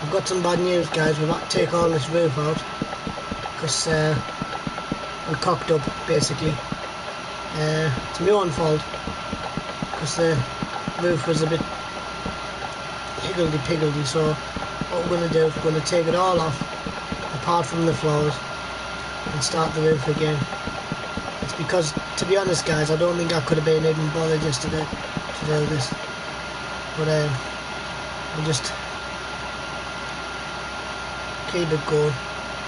I've got some bad news, guys. We've had to take all this roof out because we cocked up, basically. It's my own fault because the roof was a bit higgledy-piggledy, so what we're going to do is we're going to take it all off apart from the floors and start the roof again. It's because, to be honest, guys, I don't think I could have been even bothered yesterday to do this, but we'll just keep it going,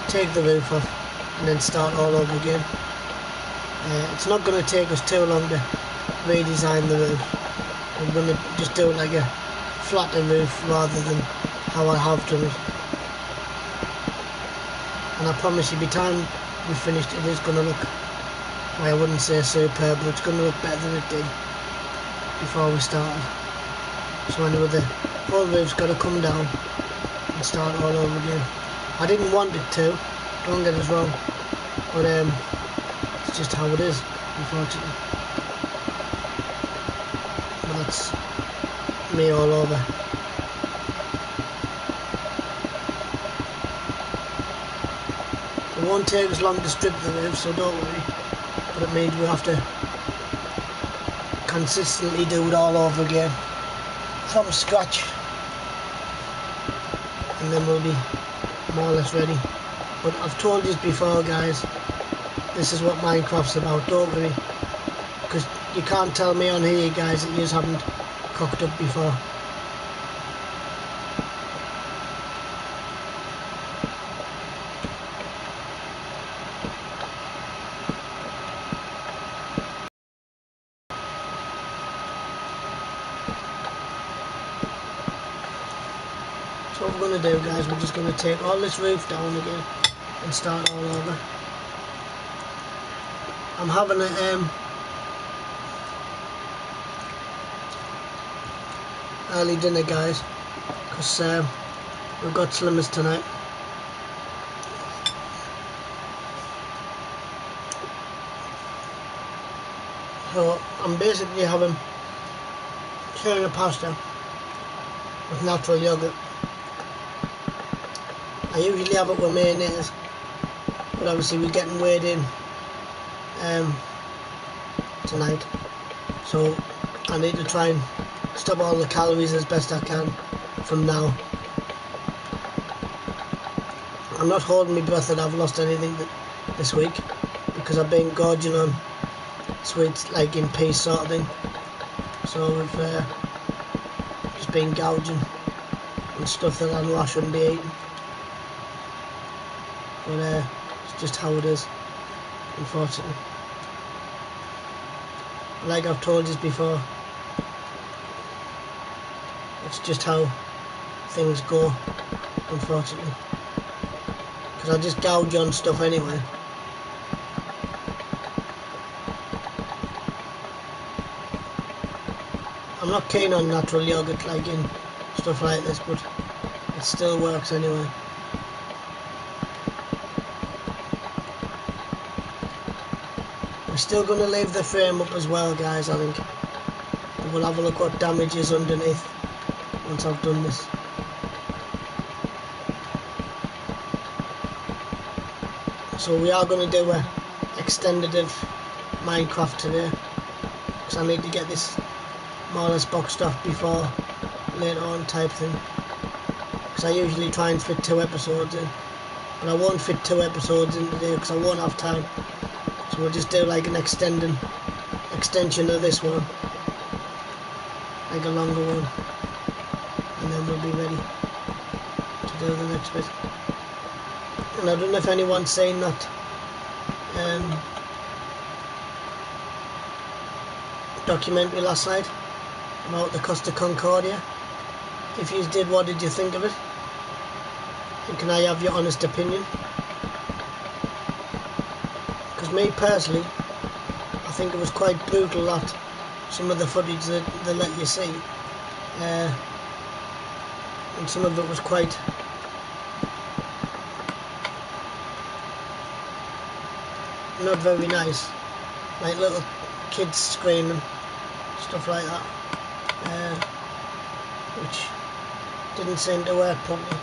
take the roof off and then start all over again. It's not going to take us too long to redesign the roof. We're going to just do like a flatter roof rather than how I have done it, and I promise you by the time we finished it is going to look, well, I wouldn't say superb, but it's going to look better than it did before we started. So anyway, the whole roof's got to come down and start all over again. I didn't want it to, don't get us wrong, but it's just how it is, unfortunately. But that's me all over. It won't take us long to strip the roof, so don't worry, but it means we have to consistently do it all over again from scratch, and then we'll be more or less ready. But I've told you before, guys, this is what Minecraft's about, don't worry, because you can't tell me on here, guys, that you haven't cocked up before. So what we're going to do, guys, we're just going to take all this roof down again and start all over. I'm having a early dinner, guys, because we've got slimmers tonight. So I'm basically having tuna pasta with natural yogurt. I usually have it with mayonnaise, but obviously we're getting weighed in tonight, so I need to try and stop all the calories as best I can from now. I'm not holding my breath that I've lost anything this week, because I've been gorging on sweets like in peace sort of thing, so we've just been gouging on stuff that I know I shouldn't be eating. But it's just how it is, unfortunately. Like I've told you before, it's just how things go, unfortunately. Because I just gouge on stuff anyway. I'm not keen on natural yogurt like in stuff like this, but it still works anyway. We're still going to leave the frame up as well, guys, I think. But we'll have a look what damage is underneath once I've done this. So we are going to do a extended Minecraft today, because I need to get this more or less boxed off before later on type thing. Because I usually try and fit 2 episodes in, but I won't fit 2 episodes in today because I won't have time. So we'll just do like an extension of this one, like a longer one, and then we'll be ready to do the next bit. And I don't know if anyone's seen that documentary last night about the Costa Concordia. If you did, what did you think of it? And can I have your honest opinion? Because me personally, I think it was quite brutal, that some of the footage that they let you see, and some of it was quite not very nice, like little kids screaming, stuff like that, which didn't seem to work properly,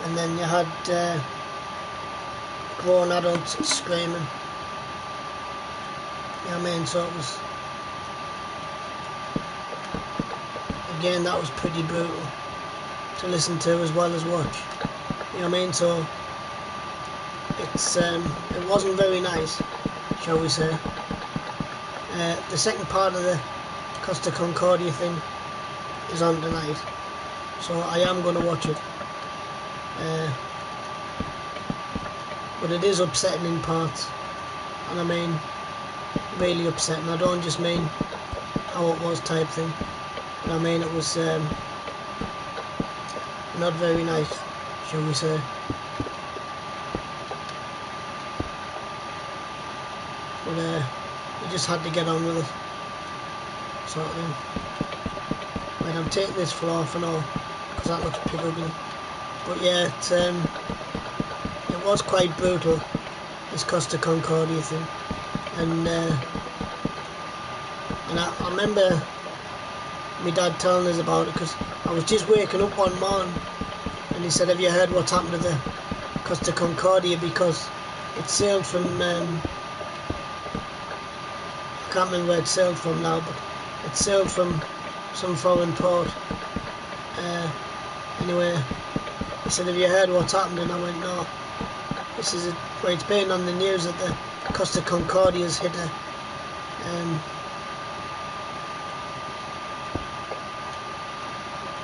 and then you had grown adults screaming. You know what I mean? So it was, again, that was pretty brutal to listen to as well as watch. You know what I mean? So it's it wasn't very nice, shall we say. The second part of the Costa Concordia thing is on tonight, so I am going to watch it. But it is upsetting in parts, and I mean really upsetting. I don't just mean how it was type thing, but I mean it was not very nice, shall we say. But you just had to get on with it, sort of thing. Right, I'm taking this floor for now because that looks pretty ugly. But yeah, it was quite brutal, this Costa Concordia thing, and I remember my dad telling us about it, because I was just waking up one morning and he said, "Have you heard what's happened to the Costa Concordia?" Because it sailed from I can't remember where it sailed from now, but it sailed from some foreign port. Anyway, he said, "Have you heard what's happened?" And I went, "No." This is it. Well, it's been on the news that the Costa Concordia's hit a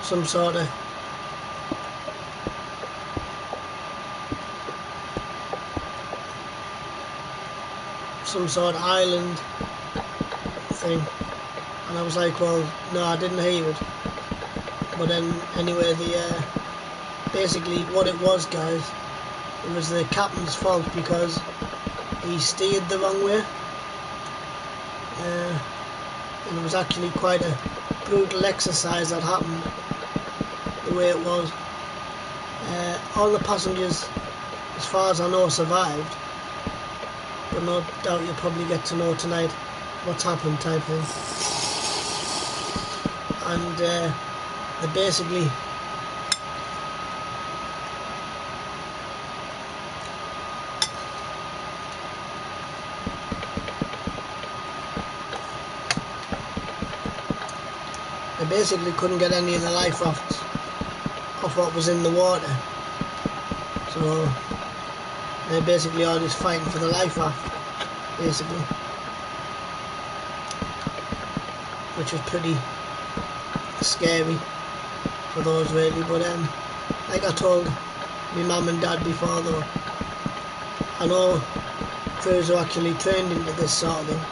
some sort of island thing, and I was like, well, no, I didn't hear it. But then anyway, the basically what it was, guys, it was the captain's fault because he steered the wrong way, and it was actually quite a brutal exercise that happened the way it was. All the passengers, as far as I know, survived, but no doubt you'll probably get to know tonight what's happened type thing. And they basically couldn't get any of the life rafts off what was in the water, so they're basically all just fighting for the life raft, basically, which was pretty scary for those really. But like I told my mum and dad before, though, I know crews are actually trained into this sort of thing,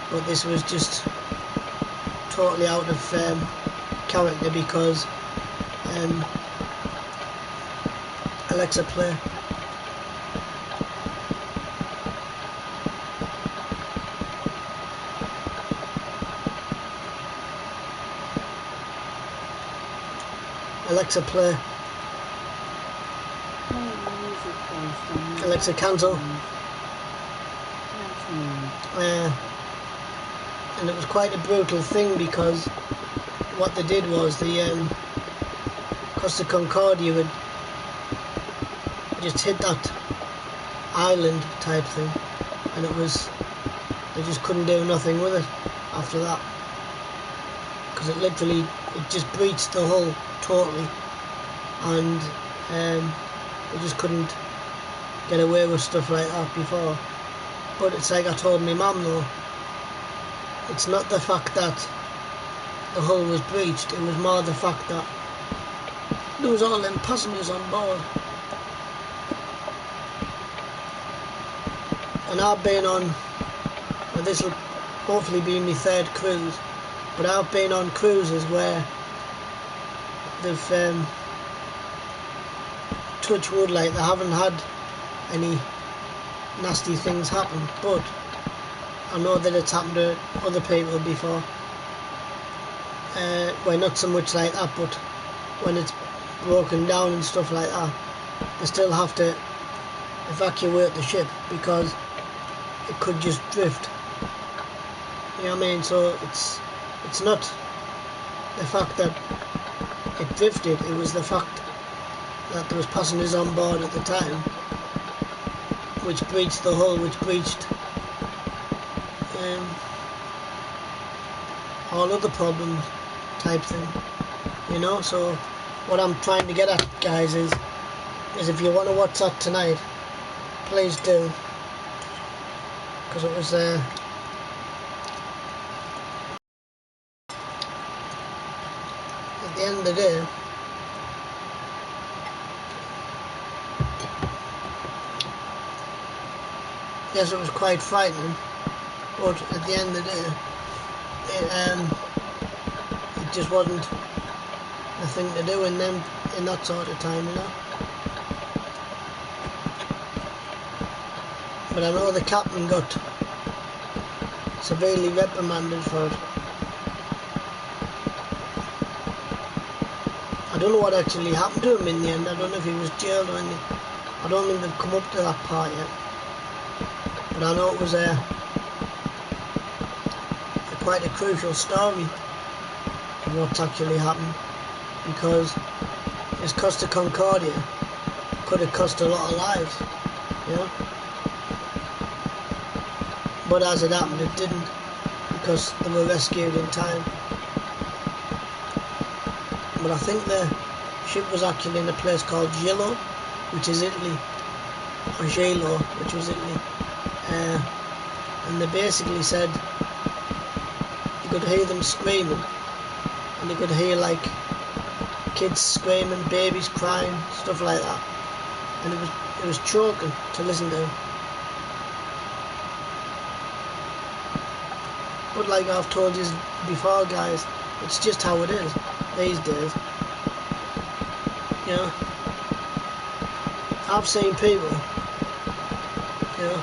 but this was just totally out of character, because Alexa, play. Alexa, play. Alexa, cancel. And it was quite a brutal thing, because what they did was the Costa Concordia would just hit that island type thing, and it was, they just couldn't do nothing with it after that, because it just breached the hull totally, and they just couldn't get away with stuff like that before. But it's like I told my mum, though, it's not the fact that the hull was breached, it was more the fact that there was all them passengers on board. And I've been on, well, this will hopefully be my third cruise, but I've been on cruises where they've touch wood, like, they haven't had any nasty things happen, but I know that it's happened to other people before. Well, not so much like that, but when it's broken down and stuff like that, they still have to evacuate the ship because it could just drift. You know what I mean? So it's not the fact that it drifted. It was the fact that there was passengers on board at the time, which breached the hull, which breached all other problems type thing, you know. So what I'm trying to get at, guys, is if you want to watch that tonight, please do, because it was at the end of the day, yes, it was quite frightening, but at the end of the day, it just wasn't the thing to do in that sort of time, you know. But I know the captain got severely reprimanded for it. I don't know what actually happened to him in the end. I don't know if he was jailed or anything. I don't think they've come up to that part yet. But I know it was quite a crucial story of what's actually happened, because his Costa Concordia could have cost a lot of lives, you know. But as it happened, it didn't, because they were rescued in time. But I think the ship was actually in a place called Gelo, which is Italy, or Gelo, which was Italy. And they basically said you could hear them screaming, and you could hear like kids screaming, babies crying, stuff like that, and it was choking to listen to. But like I've told you before, guys, it's just how it is these days. You know, I've seen people, you know,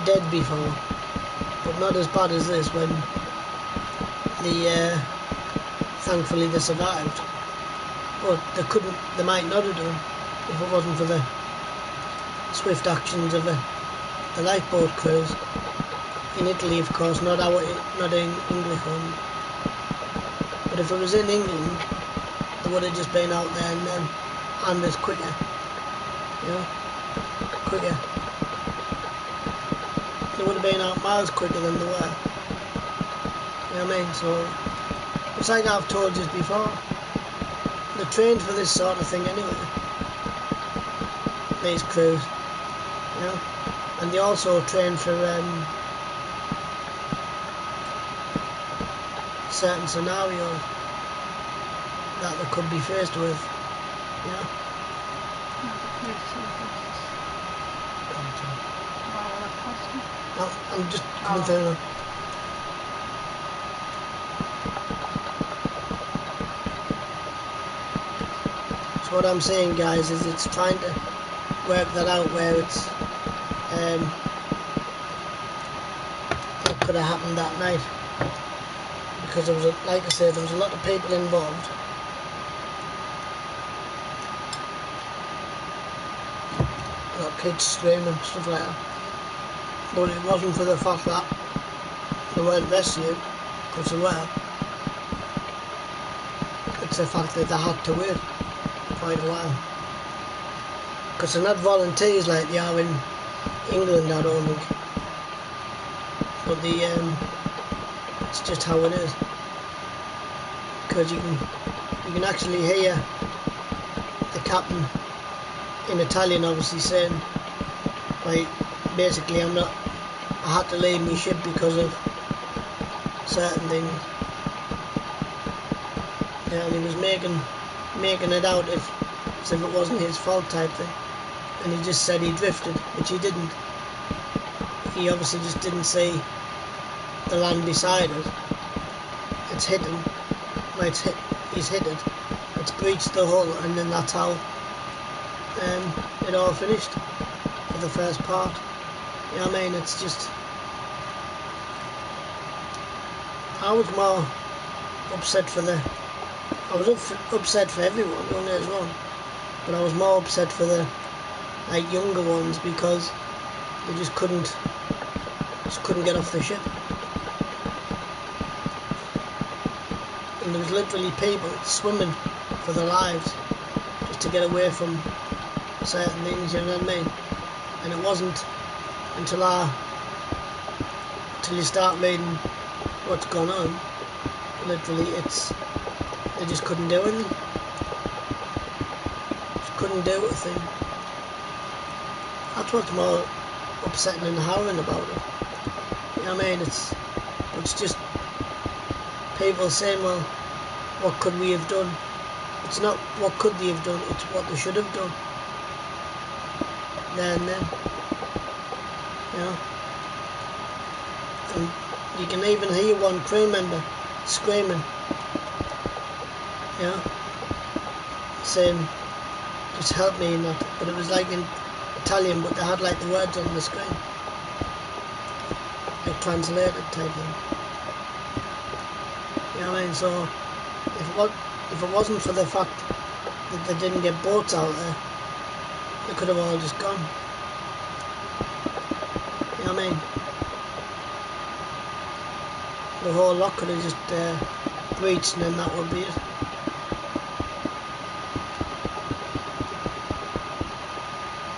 dead before, but not as bad as this, when thankfully they survived. But they might not have done if it wasn't for the swift actions of the lifeboat crews in Italy, of course, not in English one. But if it was in England, they would have just been out there and then handed quicker, you know, quicker. They would have been out miles quicker than they were. You know what I mean? So it's like I've told you before, they're trained for this sort of thing anyway, these crews, you know. And they also train for certain scenarios that they could be faced with, you know. No, I'm just coming through now. So what I'm saying, guys, is it's trying to work that out where it's what could have happened that night, because there was like I said, there was a lot of people involved. A lot of kids screaming, stuff like that. But it wasn't for the fact that they weren't rescued, because they were. It's the fact that they had to wait quite a while, because they're not volunteers like they are in England, I don't think. But it's just how it is, because you can actually hear the captain in Italian obviously saying, like, basically I had to leave my ship because of certain things. Yeah, and he was making it out as if it wasn't his fault type thing, and he just said he drifted, which he didn't. He obviously just didn't see the land beside it. It's hit him. Well, he's hit it. It's breached the hull, and then that's how it all finished for the first part. You know what I mean? It's just, I was more upset for upset for everyone, don't get us wrong, but I was more upset for the younger ones, because they just couldn't get off the ship. and there was literally people swimming for their lives just to get away from certain things, you know what I mean? And it wasn't until you start reading what's gone on, literally they just couldn't do anything. Just couldn't do a thing. That's what's more upsetting and harrowing about it. You know what I mean? It's just people saying, well, what could we have done? It's not what could they have done, it's what they should have done. There and then. You know? And you can even hear one crew member screaming, you know, saying, just help me in that. But it was like in Italian, but they had like the words on the screen, like translated type thing. You know what I mean? So if it wasn't for the fact that they didn't get boats out there, they could have all just gone. You know what I mean? The whole lot could have just breached, and then that would be it.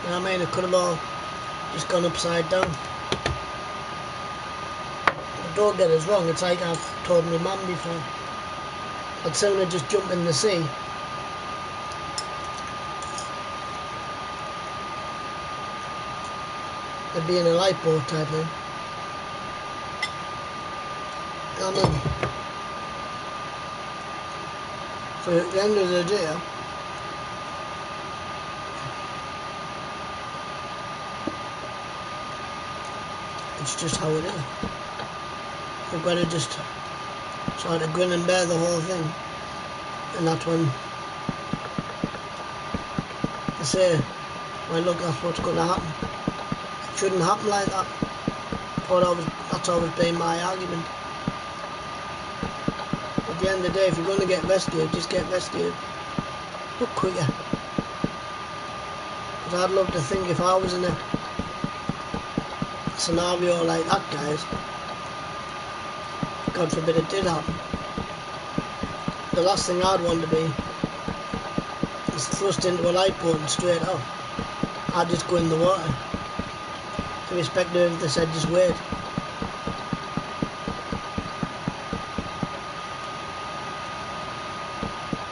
You know what I mean? It could have all just gone upside down. But don't get us wrong, it's like I've told my mum before. I'd sooner just jump in the sea than be in a lifeboat type thing. You know what I mean? So at the end of the day, it's just how it is. You've got to just sort of grin and bear the whole thing. And that's when they say, well look, that's what's going to happen. It shouldn't happen like that. That's always been my argument. At the end of the day, if you're going to get rescued, just get rescued. Look quicker. Because I'd love to think if I was in a scenario like that, guys, God forbid it did happen, the last thing I'd want to be is thrust into a lifeboat and straight off. I'd just go in the water, irrespective if they said just wait.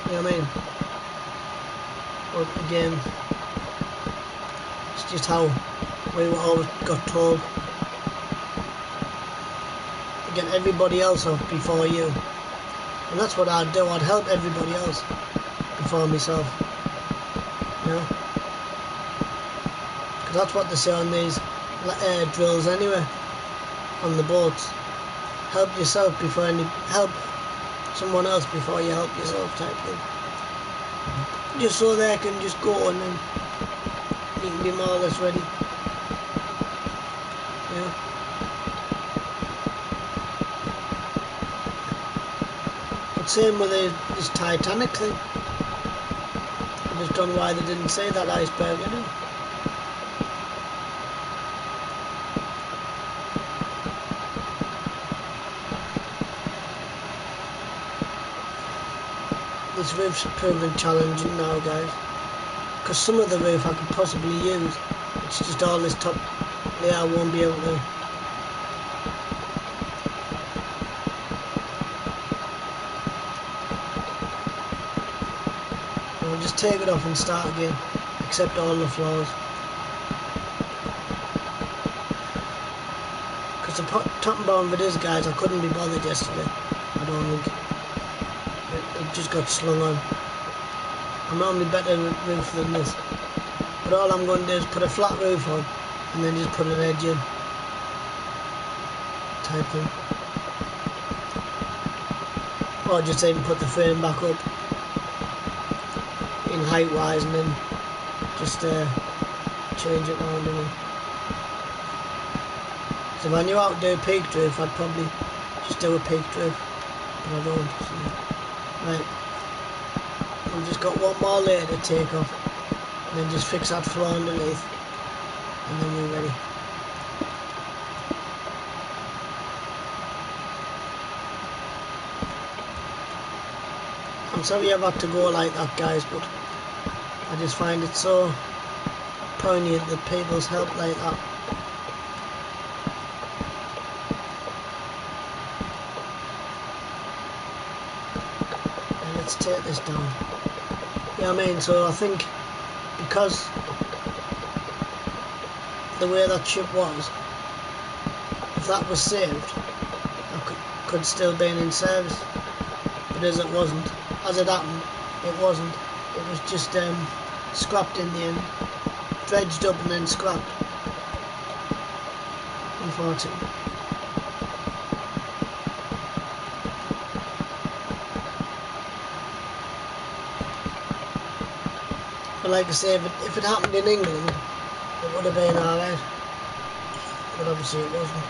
You know what I mean? But again, it's just how we were always got told to get everybody else off before you. And that's what I'd do. I'd help everybody else before myself. You know? Because that's what they say on these drills anyway, on the boats. Help yourself before help someone else before you help yourself type thing. Just so they can just go and then you can be more or less ready. You know? But same with this Titanic thing. I just don't know why they didn't say that iceberg, you know? This roof's proving challenging now, guys, because some of the roof I could possibly use. It's just all this top layer I won't be able to. I'll just take it off and start again, except all the floors. Because the top and bottom of it is, guys, I couldn't be bothered yesterday. I don't think. It just got slung on. I'm normally better with roof than this. But all I'm going to do is put a flat roof on and then just put an edge in. Type thing. Or just even put the frame back up in height wise and then just change it round again. So if I knew how to do a peaked roof, I'd probably just do a peaked roof. But I don't. So. Right, we've just got one more layer to take off and then just fix that floor underneath and then we're ready. sorry I've had to go like that, guys, but I just find it so poignant that people's help like that. And let's take this down. Yeah, I mean, so I think because the way that ship was, if that was saved, I could still be in service. But as it wasn't, as it happened, it wasn't. It was just scrapped in the end, dredged up and then scrapped, unfortunately. But like I say, if it happened in England, it would have been alright. But obviously it wasn't.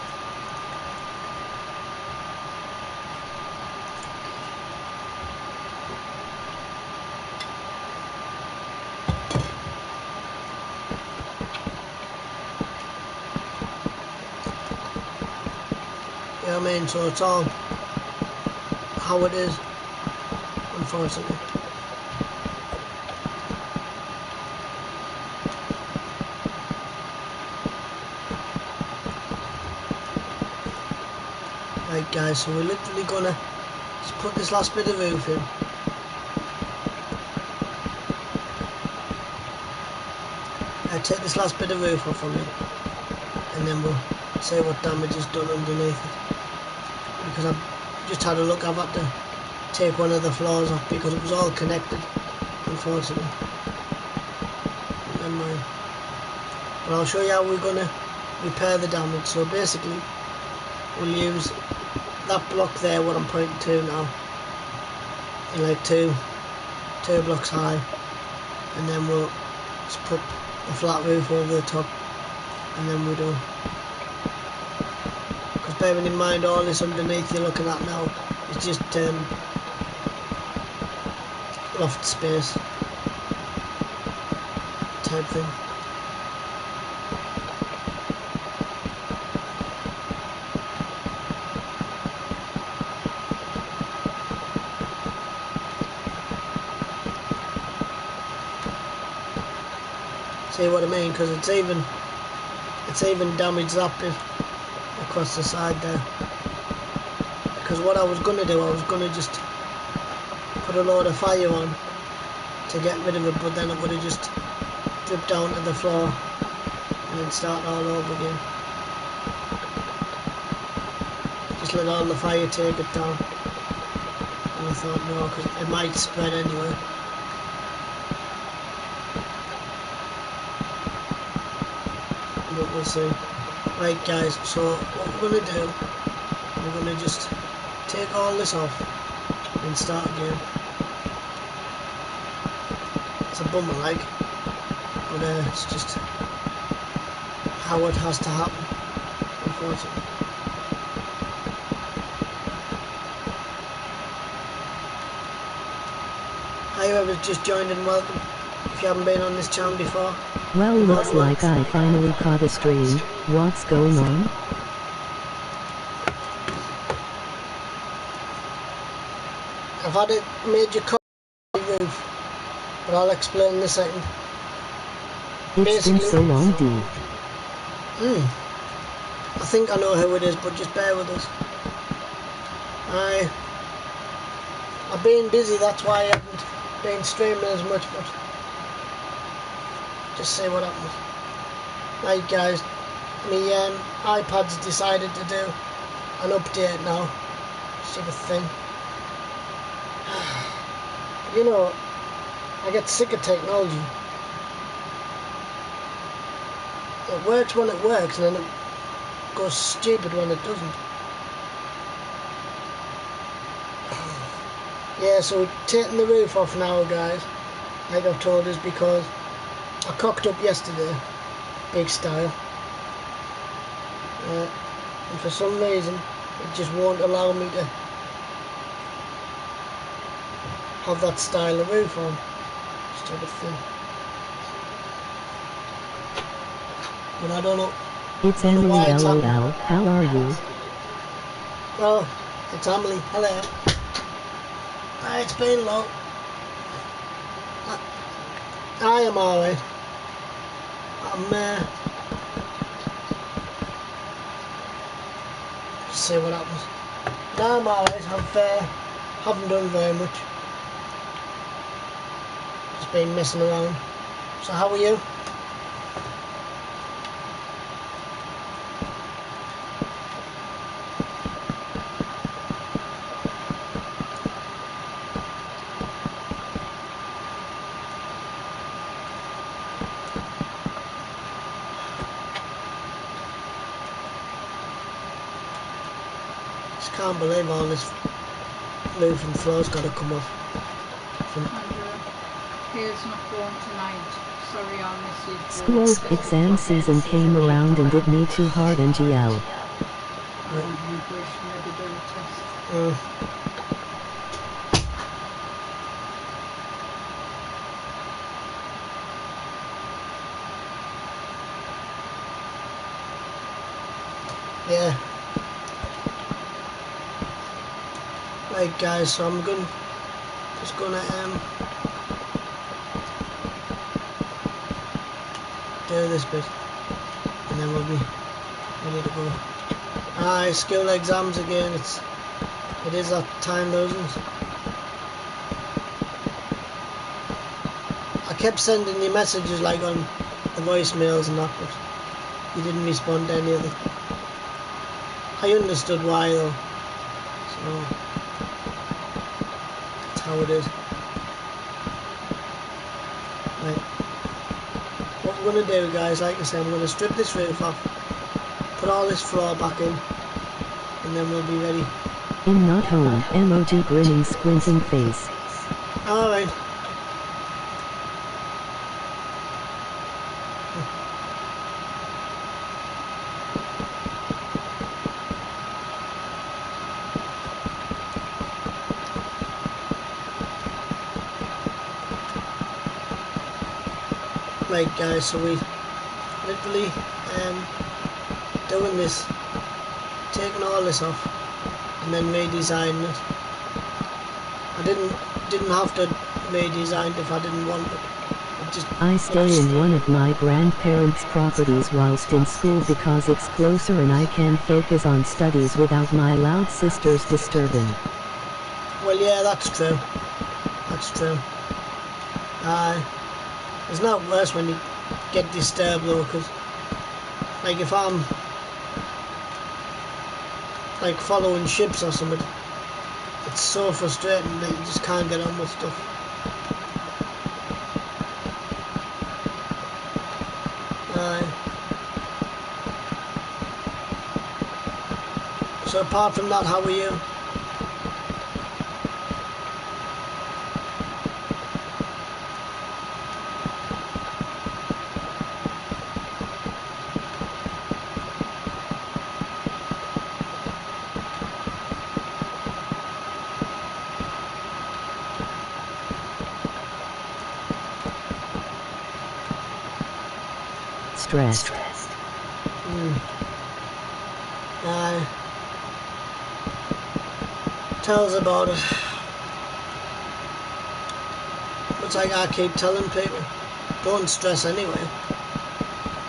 You know what I mean? So it's all how it is, unfortunately. Right guys, so we're literally gonna just put this last bit of roof in. Take this last bit of roof off on it, and then we'll see what damage is done underneath it. Because I've just had a look, I've had to take one of the floors off because it was all connected, unfortunately. Never mind. But I'll show you how we're going to repair the damage. So basically we'll use that block there, what I'm pointing to now, in like two blocks high, and then we'll just put a flat roof over the top, and then we're done. Because bearing in mind all this underneath you're looking at now is just loft space type thing. See what I mean? Because it's even damaged that bit across the side there. Because what I was going to do, I was going to just put a load of fire on to get rid of it, but then it would have just dripped down to the floor and then start all over again. Just let all the fire take it down. And I thought no, because it might spread anyway. But we'll see. Right guys, so what we're going to do, we're going to just take all this off and start again. It's a bummer like, but it's just how it has to happen, unfortunately. Hi whoever's just joined in, welcome. If you haven't been on this channel before. Well, looks like I finally caught a stream. What's going on? I've had a major cut on the roof, but I'll explain in a second. It's been so long, dude. I think I know who it is, but just bear with us. I've been busy, that's why I haven't been streaming as much, but just see what happens. Right guys, my iPad's decided to do an update now, sort of thing. You know, I get sick of technology. It works when it works, and then it goes stupid when it doesn't. Yeah, so we're taking the roof off now, guys, like I've told us, because I cocked up yesterday, big style, and for some reason it just won't allow me to have that style of roof on, stupid thing. But I don't know. It's Emily, LOL. How are you? Oh, it's Emily. Hello. It's been long. I am alright. I'm see what happens. No, I'm alright. Haven't done very much. Just been messing around. So how are you? Just can't believe all this roof and floor's got to come off. Here's not going tonight. Sorry, I'll miss you. School exam season came around and it me too hard and GL. Yeah. Right guys, so I'm just gonna do this bit and then we'll be ready to go. Aye, school exams again, it is that time though, isn't it? I kept sending you messages like on the voicemails and that, but you didn't respond to any of it. I understood why though, so that's how it is. Right, what we're going to do guys, like I said, I'm going to strip this roof off, put all this floor back in, and then we'll be ready. I'm not home, emoji grinning squinting face. Alright. Right guys, so we literally doing this, taking all this off and then redesigning it. I didn't have to redesign it if I didn't want it. I stay in one of my grandparents' properties whilst in school because it's closer and I can focus on studies without my loud sisters disturbing. Well yeah, that's true. That's true. It's not worse when you get disturbed though, because like if I'm like following ships or something, it's so frustrating that you just can't get on with stuff. So apart from that, how are you? Stressed. Tell us about it. It's like I keep telling people, don't stress anyway.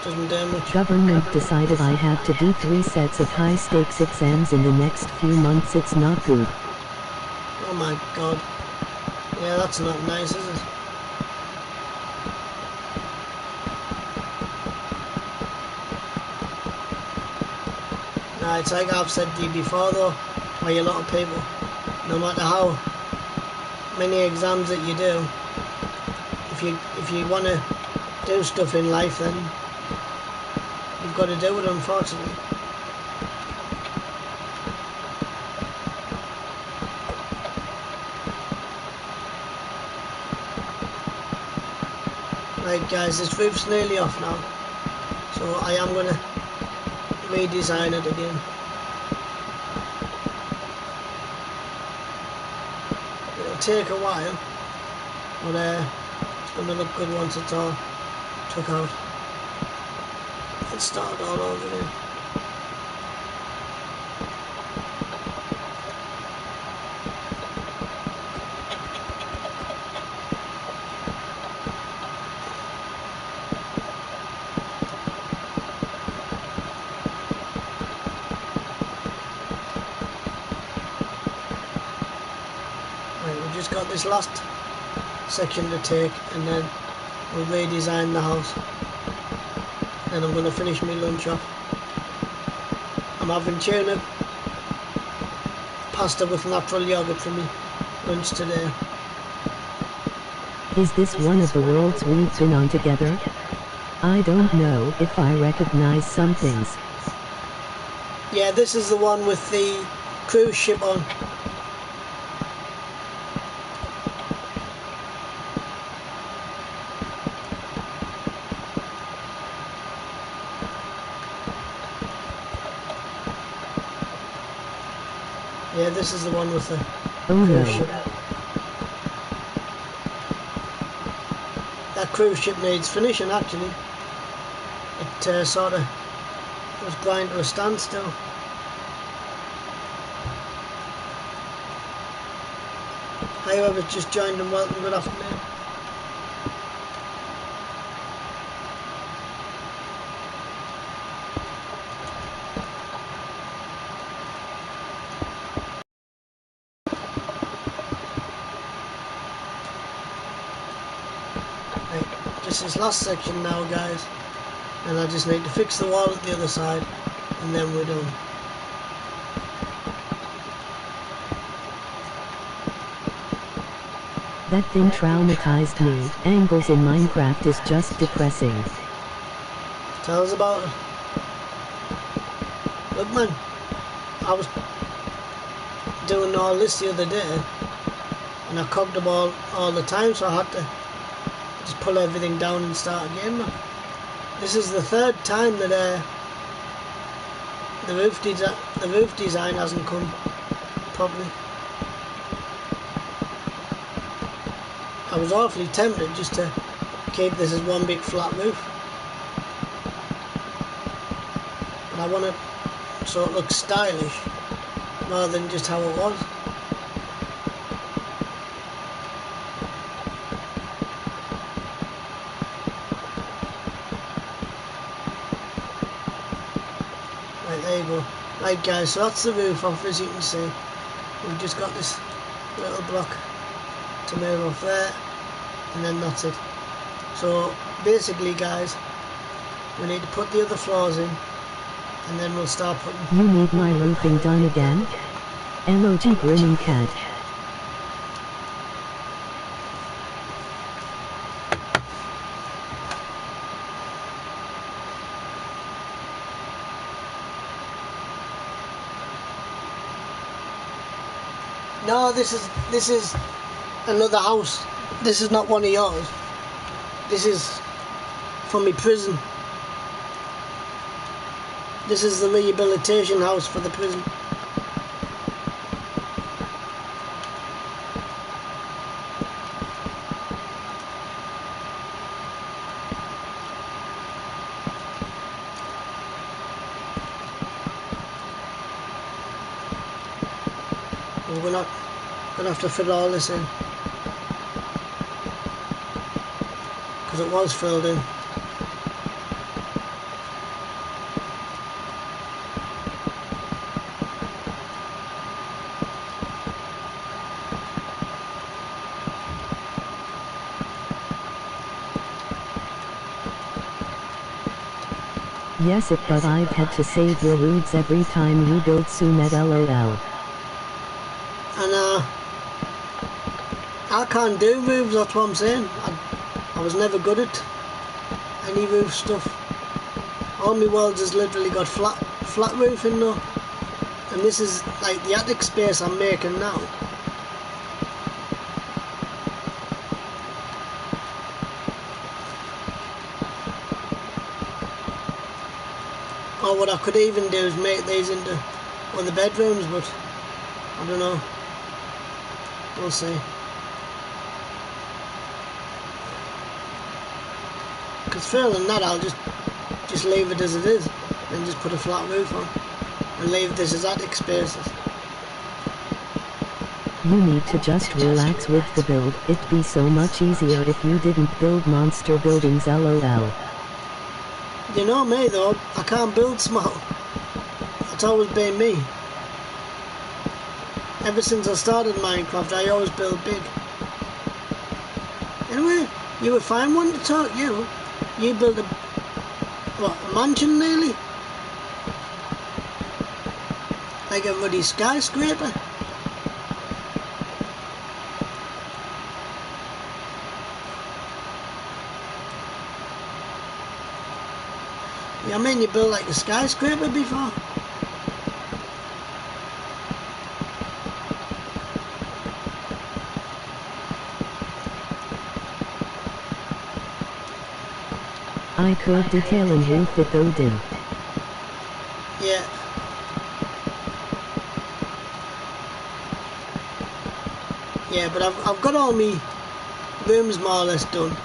Doesn't do much. Government decided I have to do 3 sets of high-stakes exams in the next few months. It's not good. Oh my god. Yeah, that's not nice, is it? Nah, it's like I've said to you before though, by a lot of people, no matter how many exams that you do, if you want to do stuff in life, then you've got to do it, unfortunately. Right guys, this roof's nearly off now, so I am going to redesign it again. It'll take a while, but it's going to look good once it's all took out. Let's start all over again. got this last section to take, and then we'll redesign the house. Then I'm going to finish my lunch off. I'm having tuna pasta with natural yogurt for me lunch today. Is this one of the worlds we've been on together? I don't know if I recognize some things. Yeah, this is the one with the cruise ship on. Yeah, this is the one with the cruise ship. That cruise ship needs finishing actually. It sort of was grind to a standstill. Hi whoever's just joined, and welcome, good afternoon. Right, just this last section now guys, and I just need to fix the wall at the other side and then we're done. That thing traumatized me. Angles in Minecraft is just depressing. Tell us about it. Look man, I was doing all this the other day and I cogged them all the time, so I had to just pull everything down and start again, man. This is the third time that the roof design hasn't come properly. I was awfully tempted just to keep this as one big flat roof, but I want it so it looks stylish rather than just how it was. Right, there you go. Right guys, so that's the roof off. As you can see, we've just got this little block to move off there, and then that's it. So basically guys, we need to put the other floors in, and then we'll start putting... You need my roofing done again? Emoji grinning cat. No, this is another house. This is not one of yours. This is from my prison. This is the rehabilitation house for the prison. We're not gonna have to fill all this in because it was filled in. Yes but I've had to save your roots every time you build Sumet LOL. And I can't do roofs, that's what I'm saying. I was never good at any roof stuff. All my worlds has literally got flat roofing though. And this is like the attic space I'm making now. Or what I could even do is make these into one of the bedrooms, but I don't know. We'll see. Because failing that, I'll just leave it as it is and just put a flat roof on and leave this as attic spaces. You need to just relax with the build. It'd be so much easier if you didn't build monster buildings LOL. You know me though, I can't build small. It's always been me. Ever since I started Minecraft, I always build big. Anyway, you would find one to talk, you. You build a, what, a mansion nearly? Like a bloody skyscraper? Yeah, I mean, you built like a skyscraper before? I could detail and roof it though do. Yeah. Yeah, but I've got all my rooms more or less done.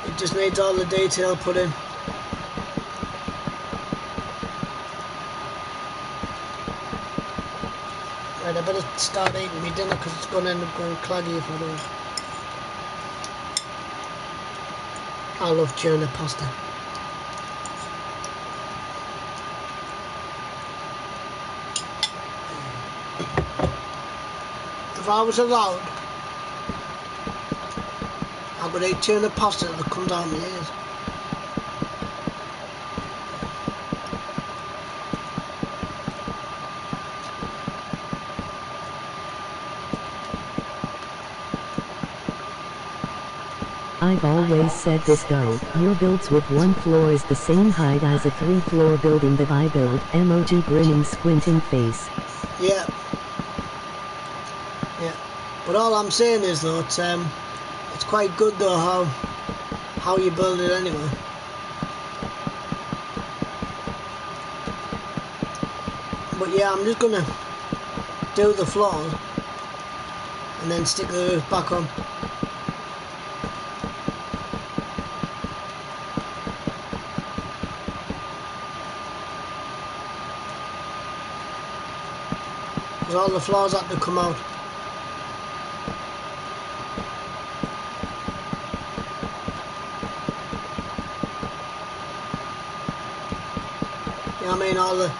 It just needs all the detail put in. Right, I better start eating my dinner because it's going to end up going claggy if I don't. I love tuna pasta. If I was allowed, I would eat tuna pasta that comes out of my ears. I've always said this though, your builds with one floor is the same height as a 3-floor building that I build, emoji grinning squinting face. Yeah. Yeah. But all I'm saying is though, it's quite good though how you build it anyway. But yeah, I'm just gonna do the floors and then stick the roof back on. Because all the floors had to come out. You know what I mean? All the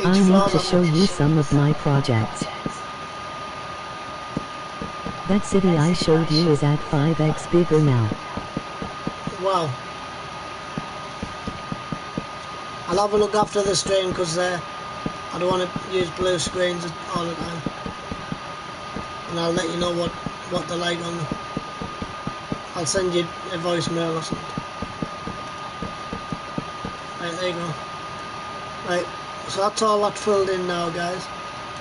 I need to show you some of my projects. That city I showed you is at 5x bigger now. Wow. I'll have a look after the stream because I don't want to use blue screens all the time. And I'll let you know what they're like on them. I'll send you a voicemail or something. Right, there you go. Right, so that's all that filled in now, guys.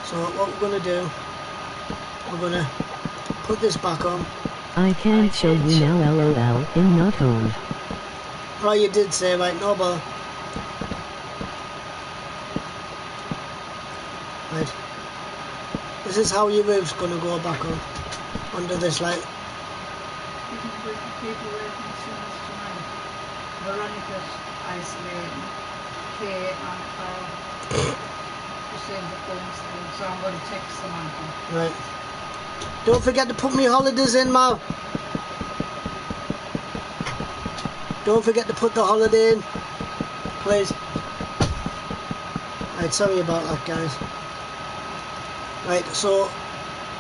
So what we're going to do, we're going to put this back on. I can't show you now, lol, in not home. Right, you did say, right, no bother. Right. This is how your roof's going to go back on. Under this light. People working too much tonight. Veronica's isolating. Kate and Carl. Just saying the phone's thing, so I'm going to text them on. Right. Don't forget to put me holidays in, Ma. Don't forget to put the holiday in, please. Right, sorry about that, guys. Right, so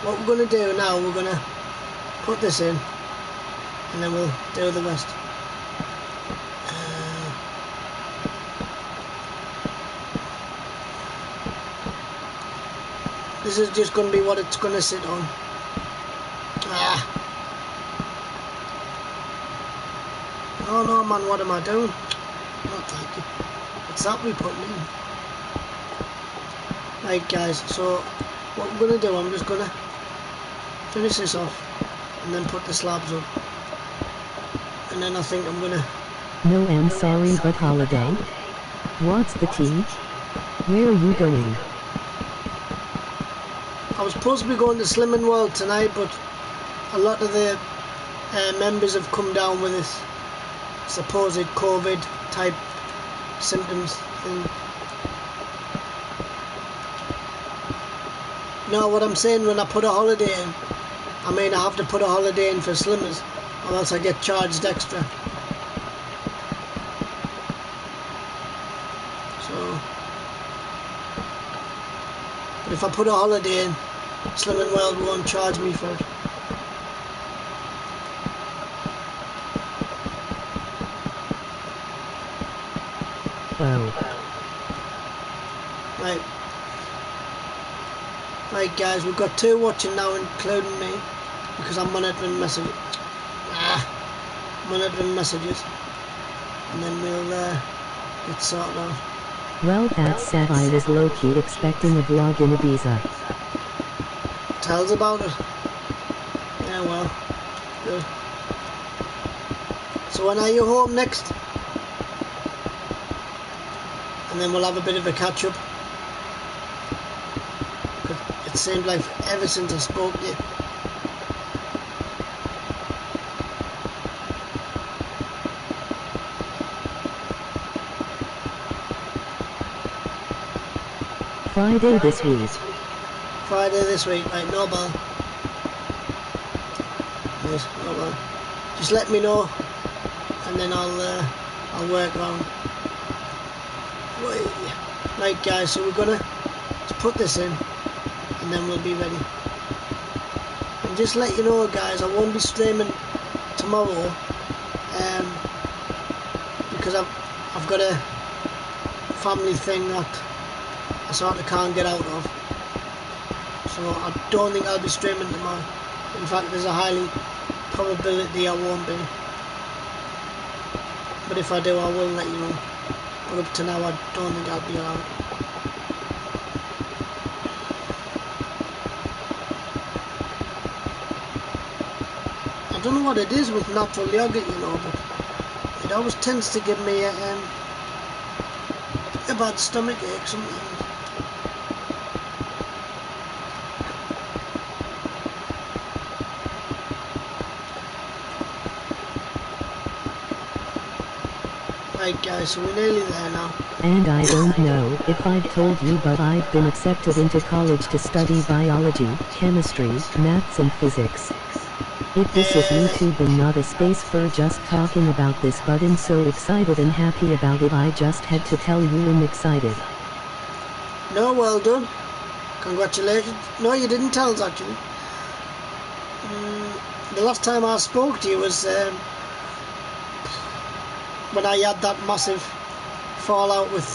what we're going to do now, we're going to put this in and then we'll do the rest. This is just going to be what it's going to sit on. Oh no, man, what am I doing? Not like it. It's that we put in. Right, guys, so what we're going to do, I'm just going to finish this off and then put the slabs up. And then I think I'm going to... No, I'm sorry, but holiday? What's the tea? Where are you going? I was supposed to be going to Slimming World tonight, but a lot of the members have come down with this supposed COVID type symptoms thing. No, what I'm saying, when I put a holiday in, I mean I have to put a holiday in for slimmers, or else I get charged extra. So, but if I put a holiday in, Slimming World won't charge me for it. Right. Right guys, we've got 2 watching now, including me, because I'm monitoring messages. Monitoring messages. And then we'll get sorted out. Well, that's sad. I was low-key expecting a vlog in Ibiza. Tell us about it. Yeah, well, good. So when are you home next? And then we'll have a bit of a catch-up. It seemed like ever since I spoke to you. Friday this week. Friday this week, right? No ball. Yes, no ball. Just let me know, and then I'll work around. Right, guys. So we're gonna put this in, and then we'll be ready. And just let you know, guys, I won't be streaming tomorrow, because I've got a family thing that I sort of can't get out of. So I don't think I'll be streaming tomorrow. In fact, there's a high probability I won't be. But if I do, I will let you know. But up to now, I don't think I'll be allowed. I don't know what it is with natural yogurt, you know, but it always tends to give me a bad stomach ache sometimes. Right guys, so we're nearly there now. And I don't know if I've told you, but I've been accepted into college to study biology, chemistry, maths and physics. If this is YouTube and not a space for just talking about this, but I'm so excited and happy about it, I just had to tell you I'm excited. No, well done. Congratulations. No, you didn't tell us actually. The last time I spoke to you was when I had that massive fallout with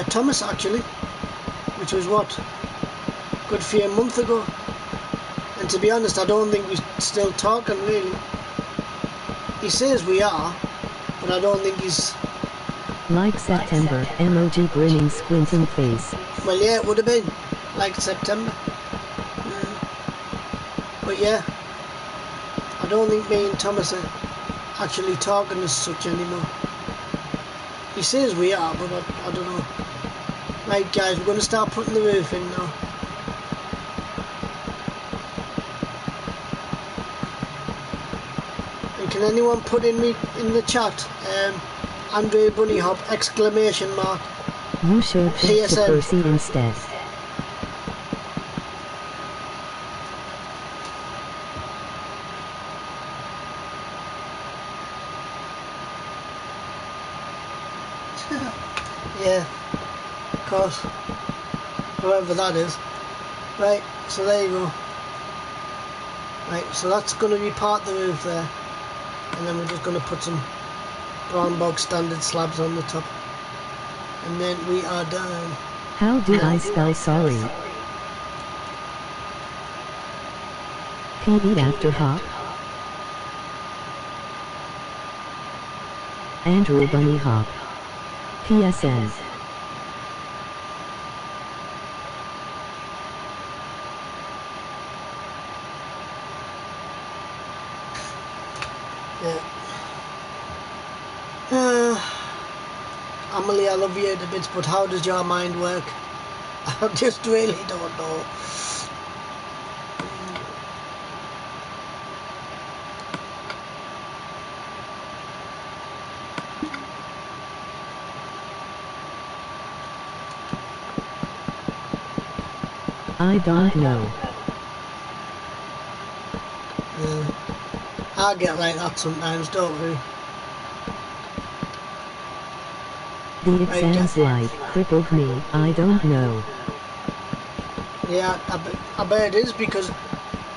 Thomas actually, which was what, good few months ago. And to be honest, I don't think we're still talking really. He says we are, but I don't think he's... Like September, emoji grinning squinting face. Well yeah, it would have been like September. But yeah, I don't think me and Thomas are actually talking as such anymore. He says we are, but I don't know. Right guys, we're going to start putting the roof in now. And can anyone put in the chat Andre Bunny Hop exclamation mark? You should pick to Percy instead. Yeah, of course. Whoever that is. Right, so there you go. Right, so that's going to be part of the roof there. And then we're just going to put some brown bog standard slabs on the top. And then we are done. How do I spell sorry? P-E after hop. Andrew Bunny Hop. PSN. Yeah. Amelie, I love you to bits, but how does your mind work? I just really don't know. I don't know. I get like that sometimes, don't we? The exams like crippled me, I don't know. Yeah, I bet it is, because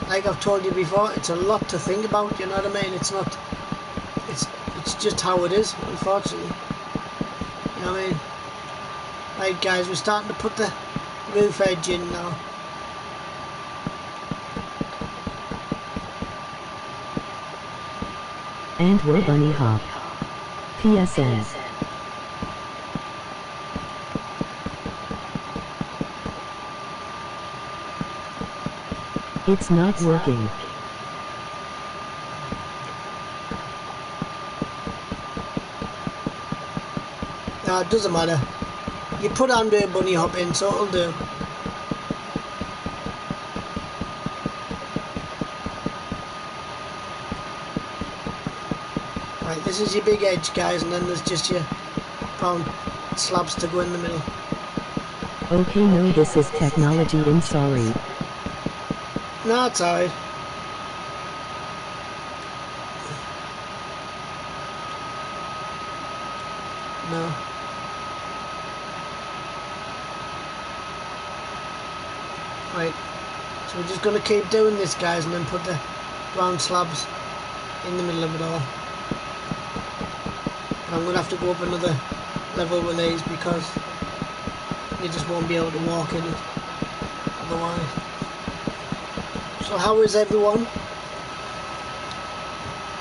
like I've told you before, it's a lot to think about, you know what I mean? It's It's just how it is, unfortunately. You know what I mean? Right guys, we're starting to put the roof edge in now. And we're bunny hop. PSN. It's not working. No, it doesn't matter. You put Andrew bunny hop in, so it'll do. Right, this is your big edge, guys, and then there's just your brown slabs to go in the middle. Okay, no, this is technology, I'm sorry. No, it's alright. No. Right, so we're just going to keep doing this, guys, and then put the brown slabs in the middle of it all. And I'm going to have to go up another level with these because you just won't be able to walk in it otherwise. So how is everyone?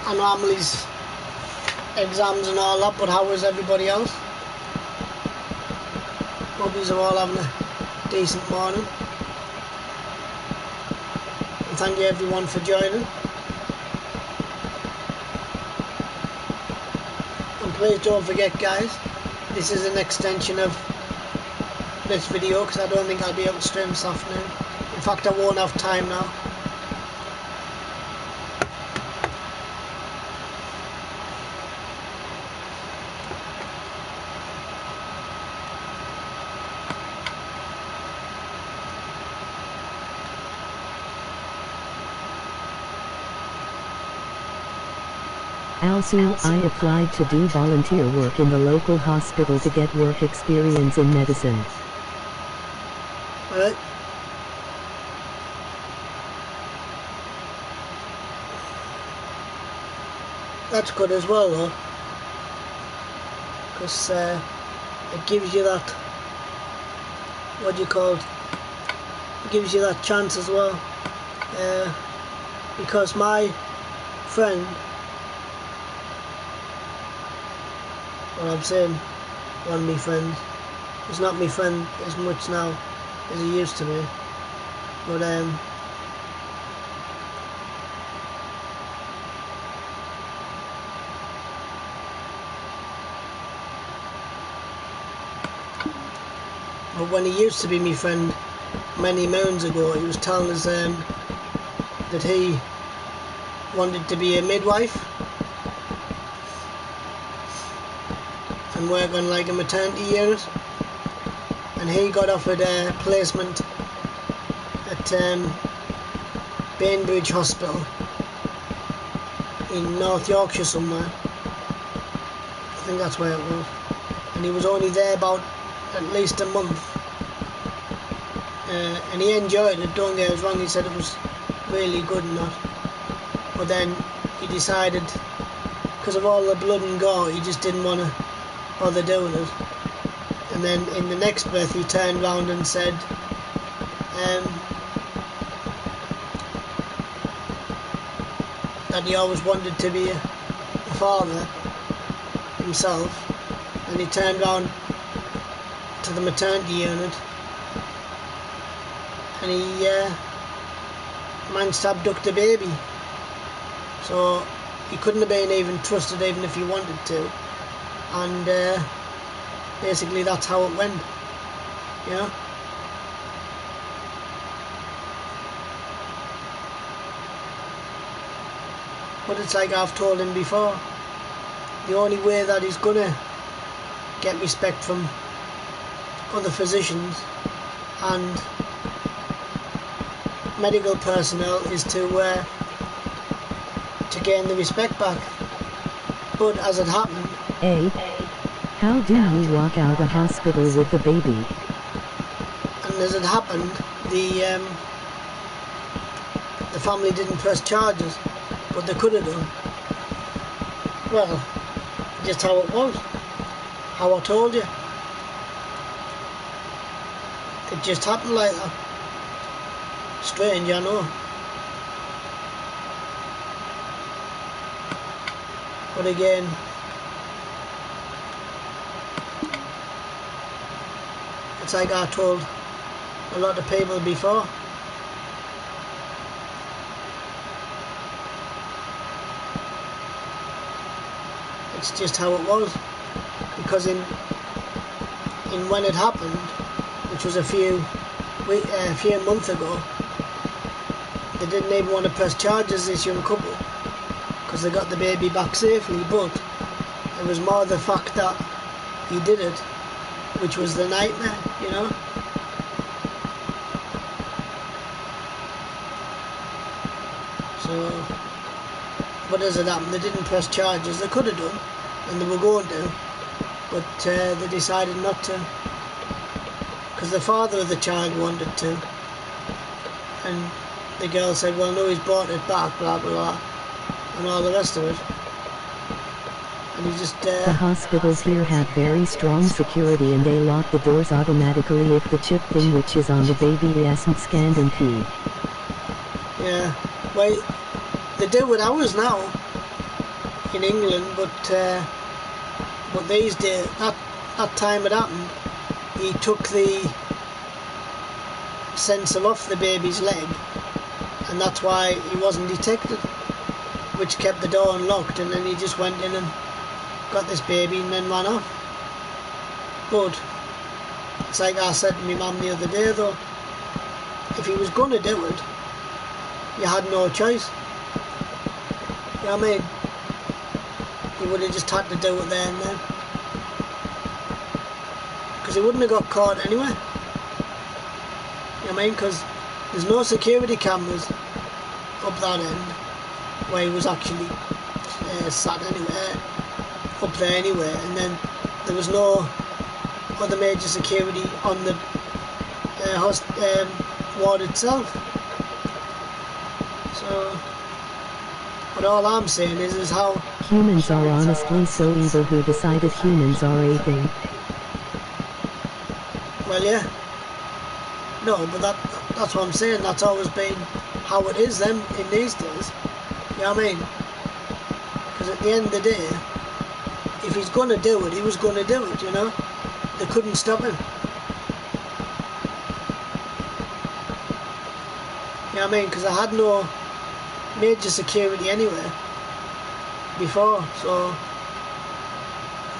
I know Amelie's exams and all that, but how is everybody else? Hope you're all having a decent morning. And thank you everyone for joining. And please don't forget, guys, this is an extension of this video because I don't think I'll be able to stream this afternoon. In fact, I won't have time now. Also, I applied to do volunteer work in the local hospital to get work experience in medicine. Alright. That's good as well though, because it gives you that, what do you call it, it gives you that chance as well, because my friend, well, I'm saying one of my friends, he's not my friend as much now as he used to be, but when he used to be my friend many moons ago, he was telling us that he wanted to be a midwife and work on like a maternity unit, and he got offered a placement at Bainbridge Hospital in North Yorkshire somewhere. I think that's where it was, and he was only there about at least a month, and he enjoyed it, don't get us wrong, he said it was really good and that, but then he decided, because of all the blood and gore, he just didn't want to bother doing it. And then in the next breath he turned round and said that he always wanted to be a father himself, and he turned round to the maternity unit and he managed to abduct a baby, so he couldn't have been even trusted even if he wanted to, and basically that's how it went, you know. But it's like I've told him before, the only way that he's gonna get respect from other physicians and medical personnel is to gain the respect back. But as it happened, how do you walk out a hospital with a baby? And as it happened, the family didn't press charges, but they could have done. Well, just how it was. How I told you. It just happened like that. Strange, I know. But again, it's like I told a lot of people before. It's just how it was. Because in when it happened, which was a few months ago, they didn't even want to press charges, this young couple, because they got the baby back safely. But it was more the fact that he did it, which was the nightmare, you know. So, what does it happen? They didn't press charges. They could have done, and they were going to, but they decided not to, because the father of the child wanted to, and the girl said, well, no, he's brought it back, blah blah blah, and all the rest of it. And he just The hospitals here have very strong security, and they lock the doors automatically if the chip thing which is on the baby isn't scanned in P. Yeah, well, they do with ours now in England, but these days, that time it happened, he took the sensor off the baby's leg, and that's why he wasn't detected, which kept the door unlocked, and then he just went in and got this baby and then ran off. But it's like I said to my mum the other day though, if he was going to do it, you had no choice. You know what I mean? He would have just had to do it there and then, because he wouldn't have got caught anyway. You know what I mean? Because there's no security cameras up that end where he was actually sat anywhere, up there anyway, and then there was no other major security on the ward itself. So, but all I'm saying is how Humans are honestly so evil. Who decided humans are a thing? well, yeah. No, but that's what I'm saying. That's always been how it is then in these days. You know what I mean? Because at the end of the day, if he's going to do it, he was going to do it, you know? They couldn't stop him. You know what I mean? Because I had no major security anywhere before, so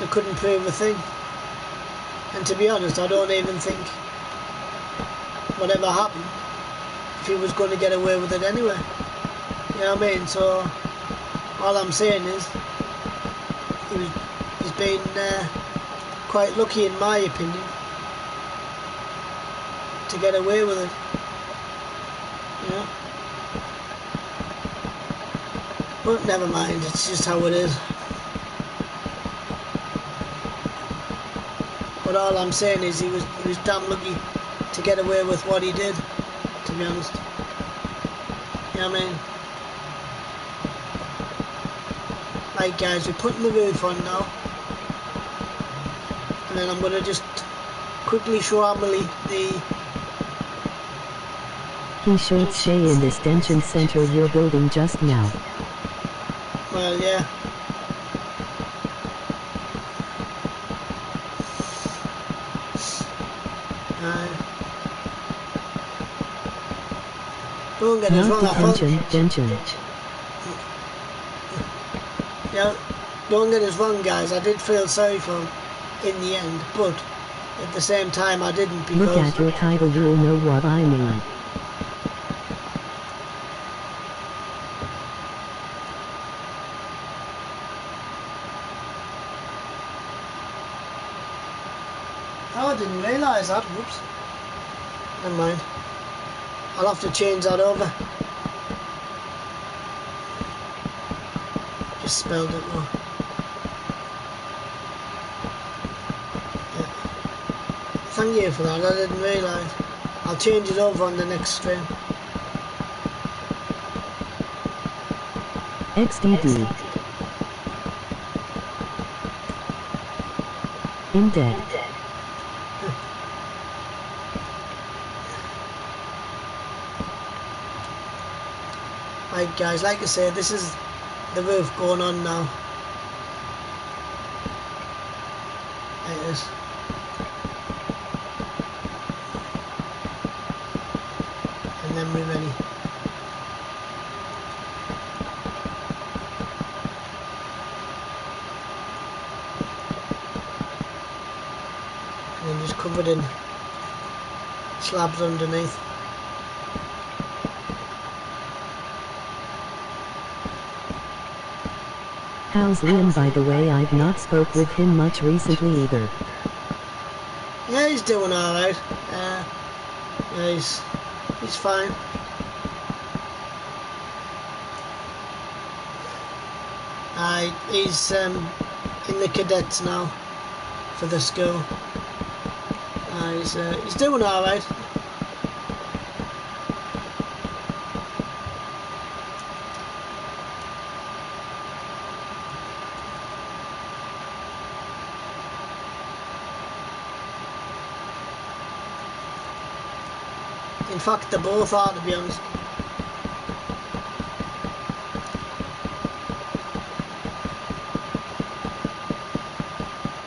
they couldn't prove a thing. And to be honest, I don't even think whatever happened, if he was going to get away with it anyway. You know what I mean? So all I'm saying is he's been quite lucky, in my opinion, to get away with it. You know? But never mind, it's just how it is. But all I'm saying is he was damn lucky to get away with what he did, to be honest. You know what I mean? Right guys, we're putting the roof on now, and then I'm going to just quickly show Amelie the... He should stay in this dention center you're building just now. Well, yeah. Don't get us Not wrong, I thought... detention, dention. Yeah, don't get us wrong guys, I did feel sorry for him in the end, but at the same time I didn't, because... Look at your title, you'll know what I mean. Oh, I didn't realise that, whoops. Never mind. I'll have to change that over. Just spelled it wrong. Yeah. Thank you for that, I didn't realise. I'll change it over on the next stream. XDD. In dead. Right guys, like I say, this is the roof going on now. There it is. And then we're ready. And then just covered in slabs underneath. How's Liam, by the way? I've not spoke with him much recently either. Yeah, he's doing alright. Yeah, he's fine. He's in the cadets now for the school. He's doing alright. In fact, they both are, to be honest.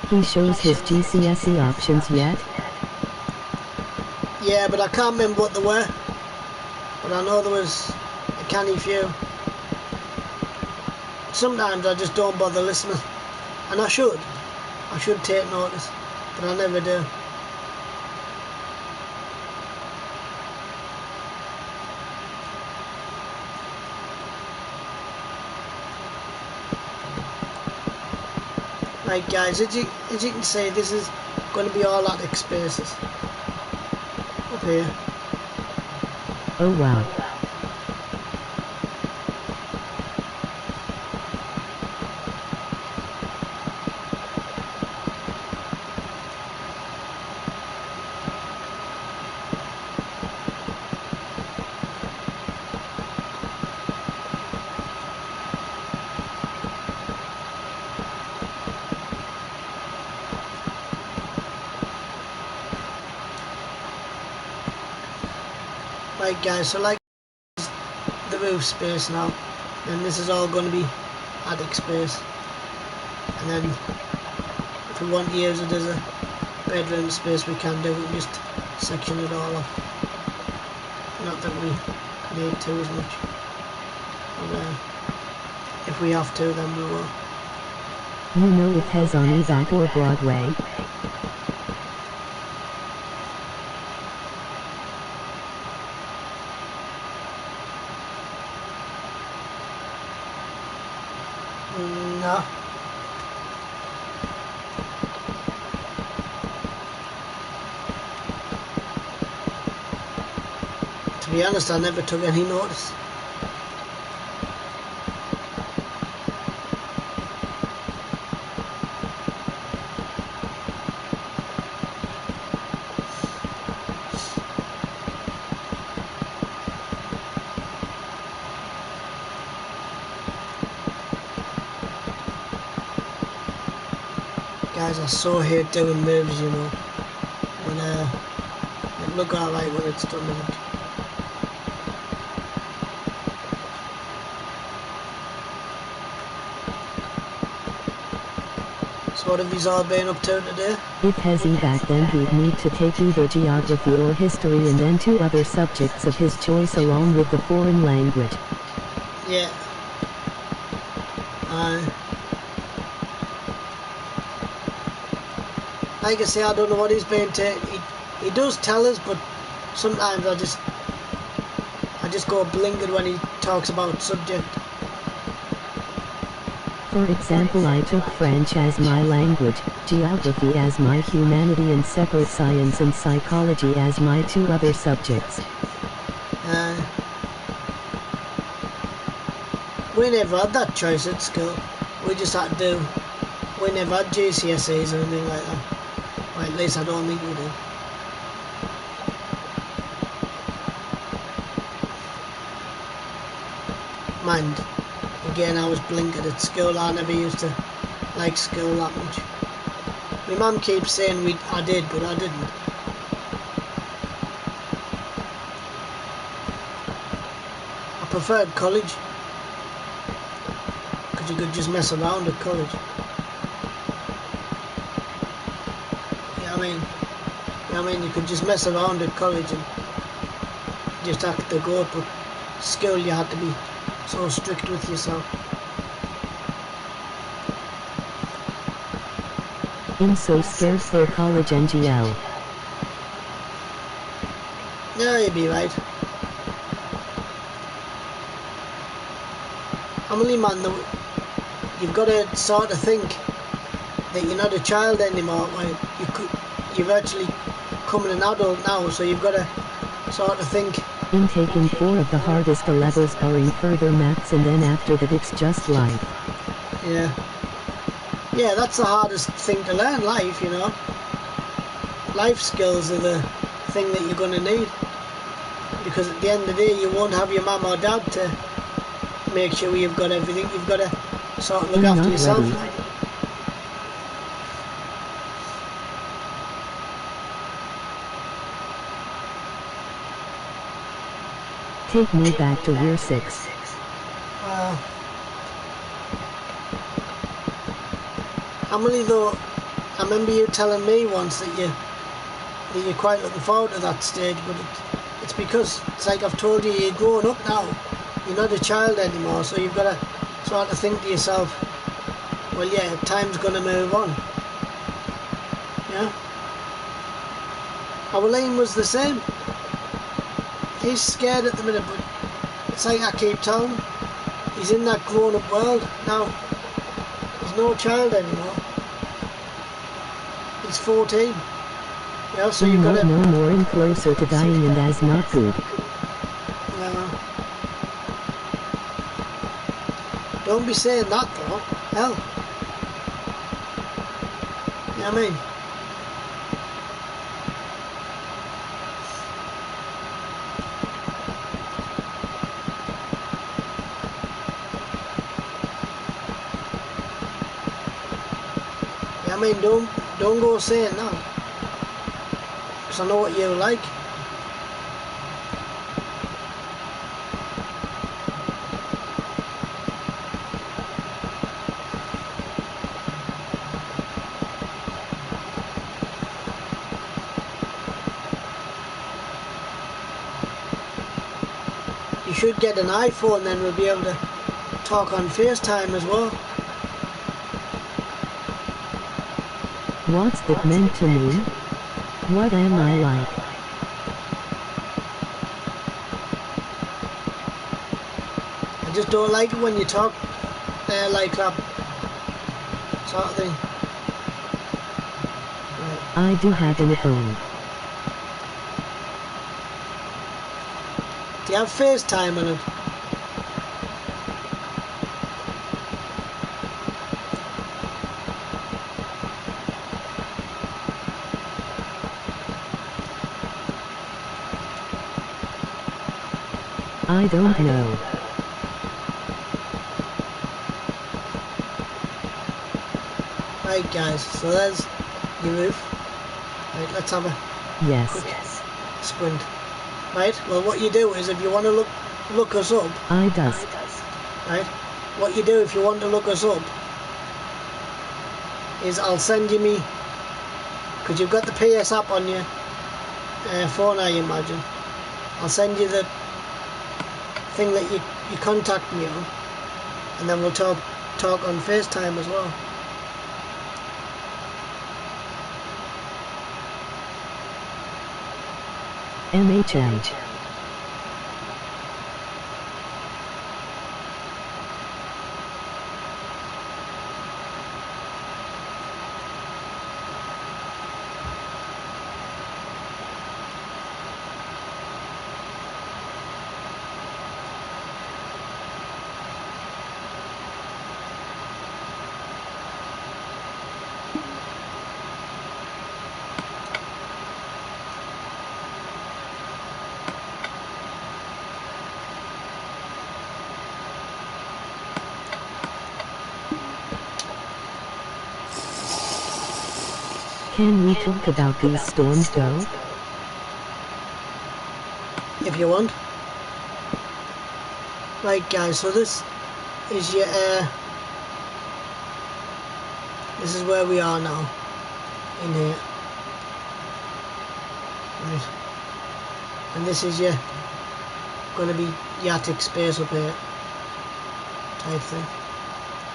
He shows his GCSE options yet? Yeah, but I can't remember what they were. But I know there was a canny few. Sometimes I just don't bother listening. And I should. I should take notice. But I never do. Right guys, as you can see, this is going to be all attic spaces. Up here. Oh wow. Right guys, so like the roof space now, and this is all going to be attic space. And then if we want to use it as a bedroom space, we can do. We can just section it all off. Not that we need to as much, but if we have to, then we will. You know if he's on evac or Broadway? No. To be honest, I never took any notice. Guys, I so hate doing moves, you know. But it look alright when it's done. Like. So what have you all been up to today? If he's evac, then he'd need to take either geography or history and then 2 other subjects of his choice along with the foreign language. Yeah. Like I say, I don't know what he's been taking. He does tell us, but sometimes I just go blinkered when he talks about subject. For example, I took French as my language, geography as my humanity, and separate science and psychology as my 2 other subjects. We never had that choice at school. We just had to do. We never had GCSEs or anything like that. Or at least I don't think we did. Mind, again, I was blinkered at school. I never used to like school that much. My mum keeps saying I did, but I didn't. I preferred college, because you could just mess around at college. Yeah, I mean, you could just mess around at college and just act the goat, but school you had to be so strict with yourself. I'm so scared for college NGL. Yeah, you'd be right. Emily, man, you've got to sort of think that you're not a child anymore. Well, you've actually become an adult now, so you've got to sort of think. I'm taking 4 of the hardest levels barring further maths, and then after that it's just life. Yeah. Yeah, that's the hardest thing to learn, life, you know. Life skills are the thing that you're going to need. Because at the end of the day, you won't have your mum or dad to make sure you've got everything. You've got to sort of look I'm after not yourself. ready. Take me back to year 6. Well, Emily, though, I remember you telling me once that you're quite looking forward to that stage, but it's because it's like I've told you, you're growing up now. You're not a child anymore, so you've got to sort of think to yourself, well, yeah, time's going to move on. Yeah. Our Liam was the same. He's scared at the minute, but it's like I keep telling him, he's in that grown-up world now. He's no child anymore. He's 14. Yeah, so you've got to... No more and closer to dying, and that's not good. Don't be saying that though. Hell. You know what I mean? Yeah, I mean, don't go saying that. Because I know what you're like. You should get an iPhone, then we'll be able to talk on FaceTime as well. What's that meant to me? What am I like? I just don't like it when you talk like that sort of thing. Right. I do have an iPhone. Do you have FaceTime on it? I don't know. Right guys, so there's your roof. Right, let's have a quick sprint. Right, well what you do is if you want to look us up. I does. Right, what you do if you want to look us up is I'll send you me, because you've got the PS app on your phone, I imagine. I'll send you the thing that you contact me on, and then we'll talk on FaceTime as well. MHM. Can we talk about these storms though? If you want. Right guys, so this is your this is where we are now, in here. Right. And this is your gonna be the attic space up here type thing.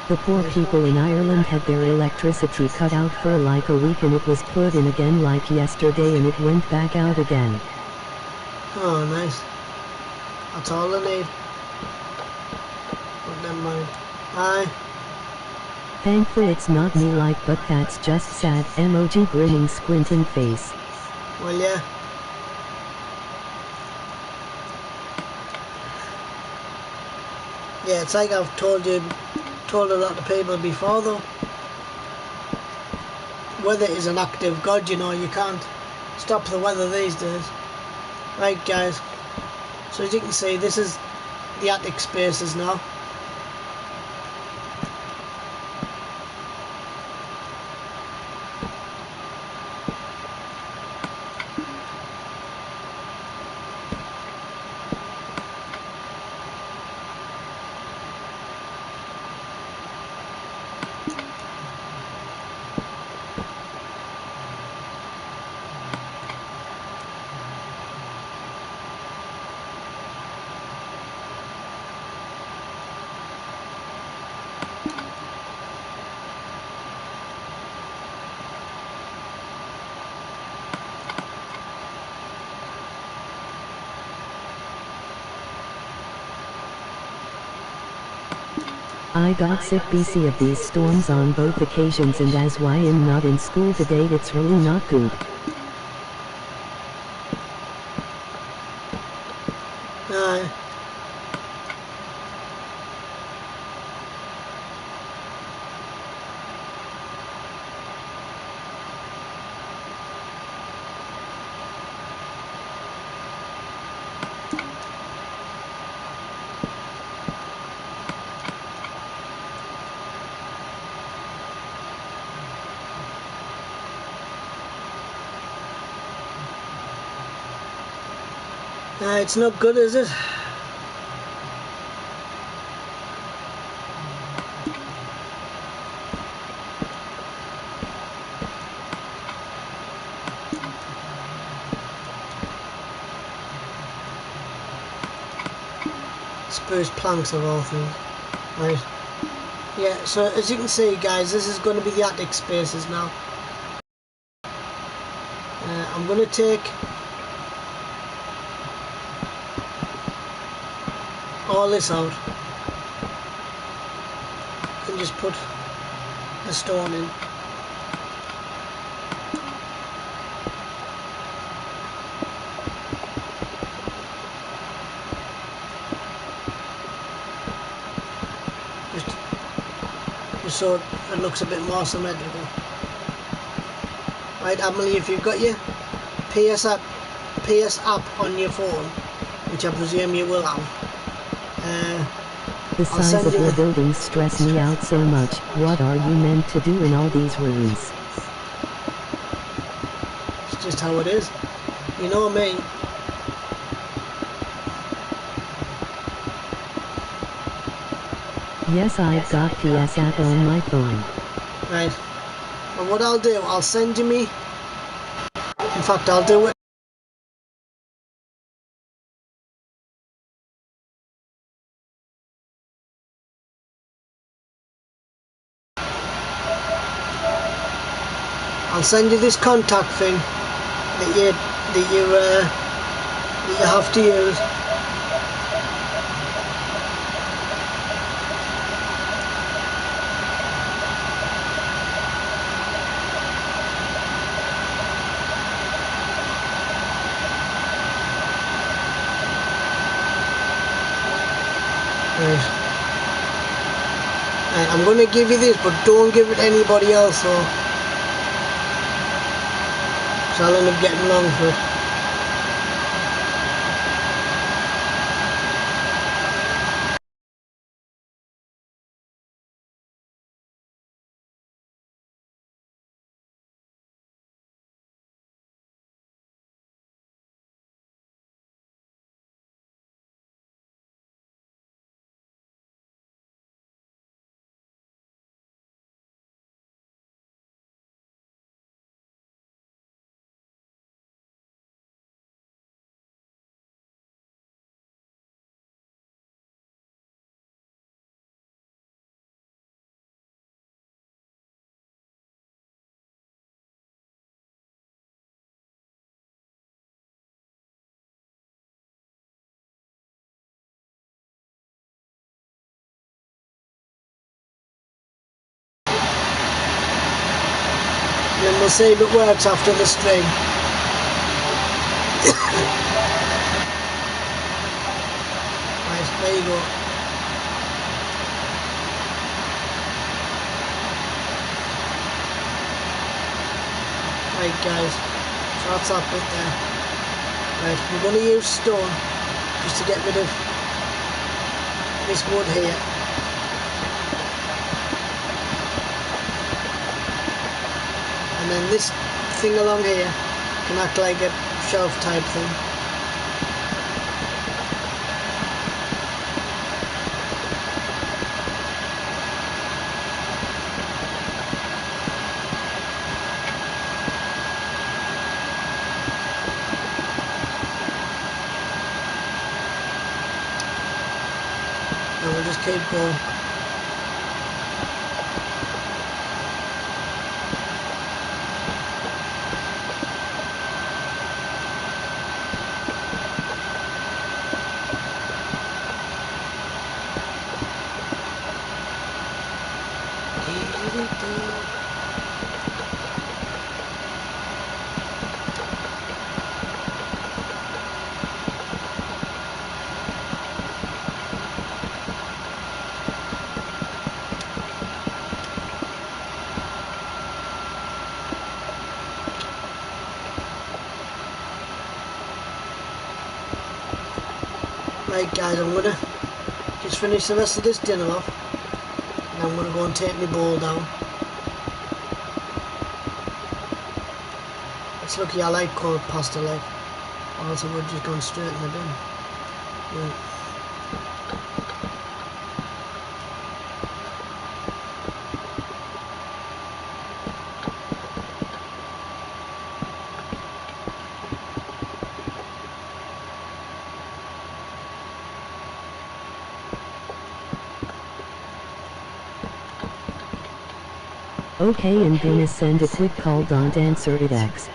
The poor people in Ireland had their electricity cut out for like a week, and it was put in again like yesterday, and it went back out again. Oh nice. That's all I need. But never mind. Aye. Thankful it's not me like, but that's just sad. Emoji grinning squinting face. Well yeah. Yeah, it's like I've told a lot of people before though. Weather is an active god, you know, you can't stop the weather these days. Right guys, so as you can see, this is the attic spaces now. I got sick BC of these storms on both occasions, and as why I'm not in school today, it's really not good. Aye. It's not good, is it? Spurs planks of all things. Right. Yeah, so as you can see guys, this is going to be the attic spaces now. I'm going to take all this out and just put the stone in. Just so it looks a bit more symmetrical. Right, Emily, if you've got your PS app on your phone, which I presume you will have, The I'll size send of you your the... buildings stress me out so much. What are you meant to do in all these rooms? It's just how it is. You know me. Yes, I've got PS app on my phone. Right. And what I'll do, I'll send you me... In fact, I'll do it. I'll send you this contact thing that you have to use. Right. Right, I'm going to give you this, but don't give it to anybody else, so I'll end up getting long for it. we'll see if it works after the stream. Right, there you go. Right guys, so that's that bit there. Right, we're going to use stone just to get rid of this wood here. And then this thing along here can act like a shelf type thing. And we'll just keep going. Right guys, I'm going to just finish the rest of this dinner off, and I'm going to go and take my bowl down. It's lucky I like cold pasta, like, or else I would have just gone straight in the bin. Yeah. Okay, I'm gonna send a quick call, don't answer it X.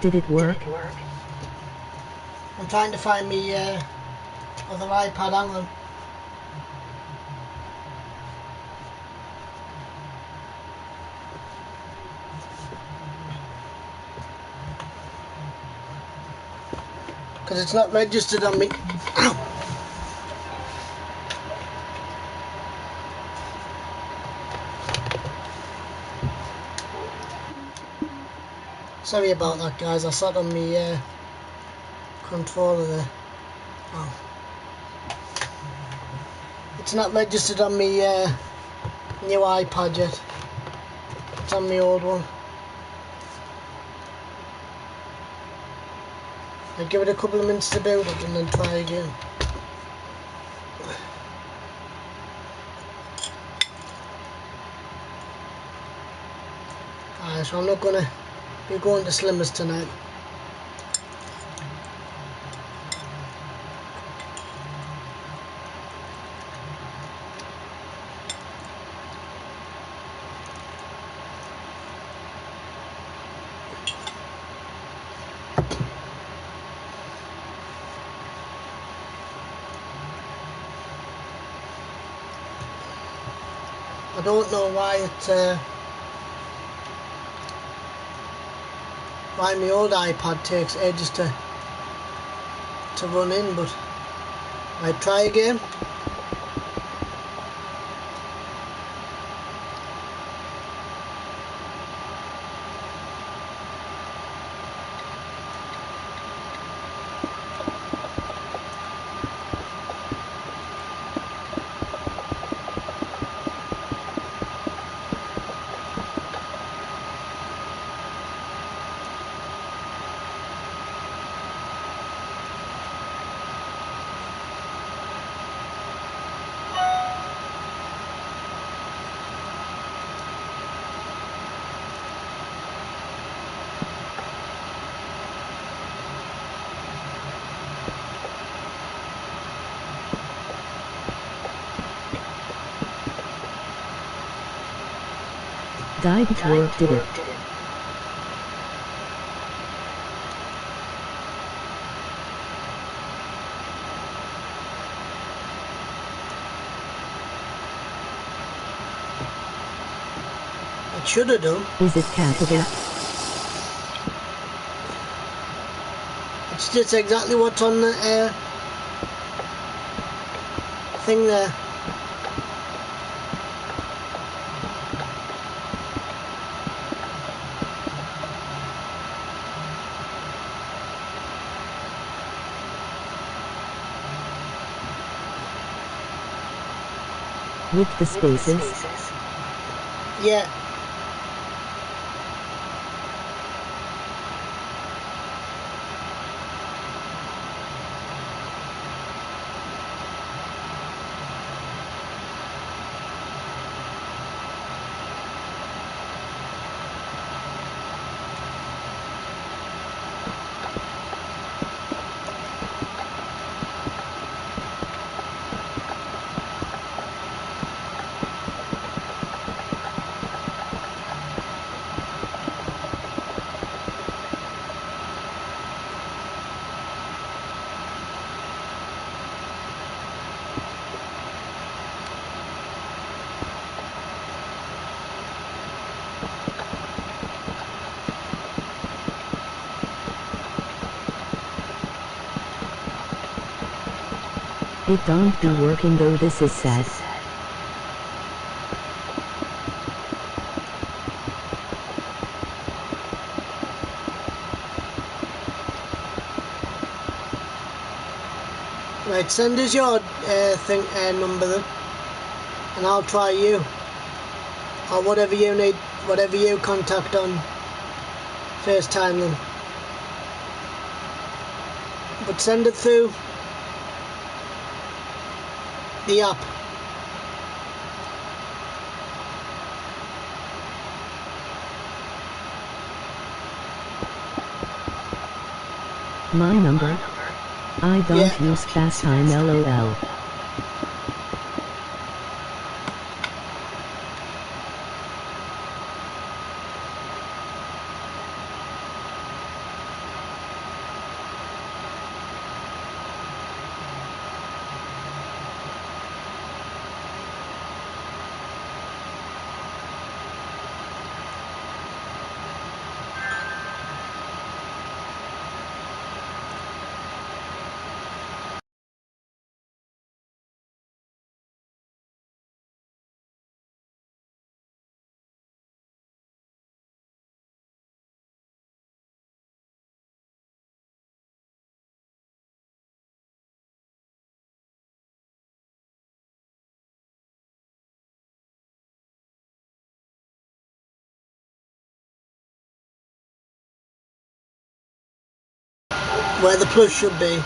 Did it work? I'm trying to find me other iPad, hang on. Because it's not registered on me. Ow. Sorry about that guys, I sat on my controller there. Oh. It's not registered on my new iPad yet. It's on my old one. I'll give it a couple of minutes to build up and then try again. Alright, so I'm not going to be going to Slimmers tonight. I don't know why why my old iPad takes ages to run in, but I try again. Didn't work, did it? It should have done. Is it capital? It's just exactly what's on the thing there. With the spaces? Yeah. It don't be working though, this is sad. Right, send us your number then, and I'll try you, or whatever you need, whatever you contact on first time then. But send it through the app. My number? I don't Yeah. use fast time, lol. Where the plus should be.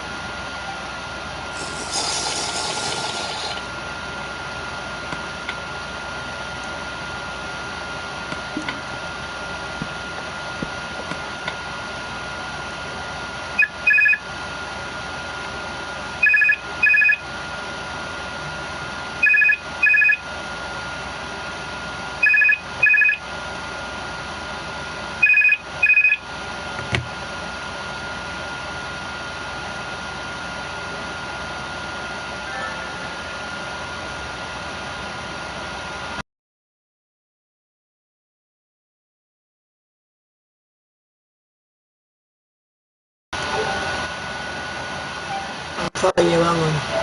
I'll try you, hang on.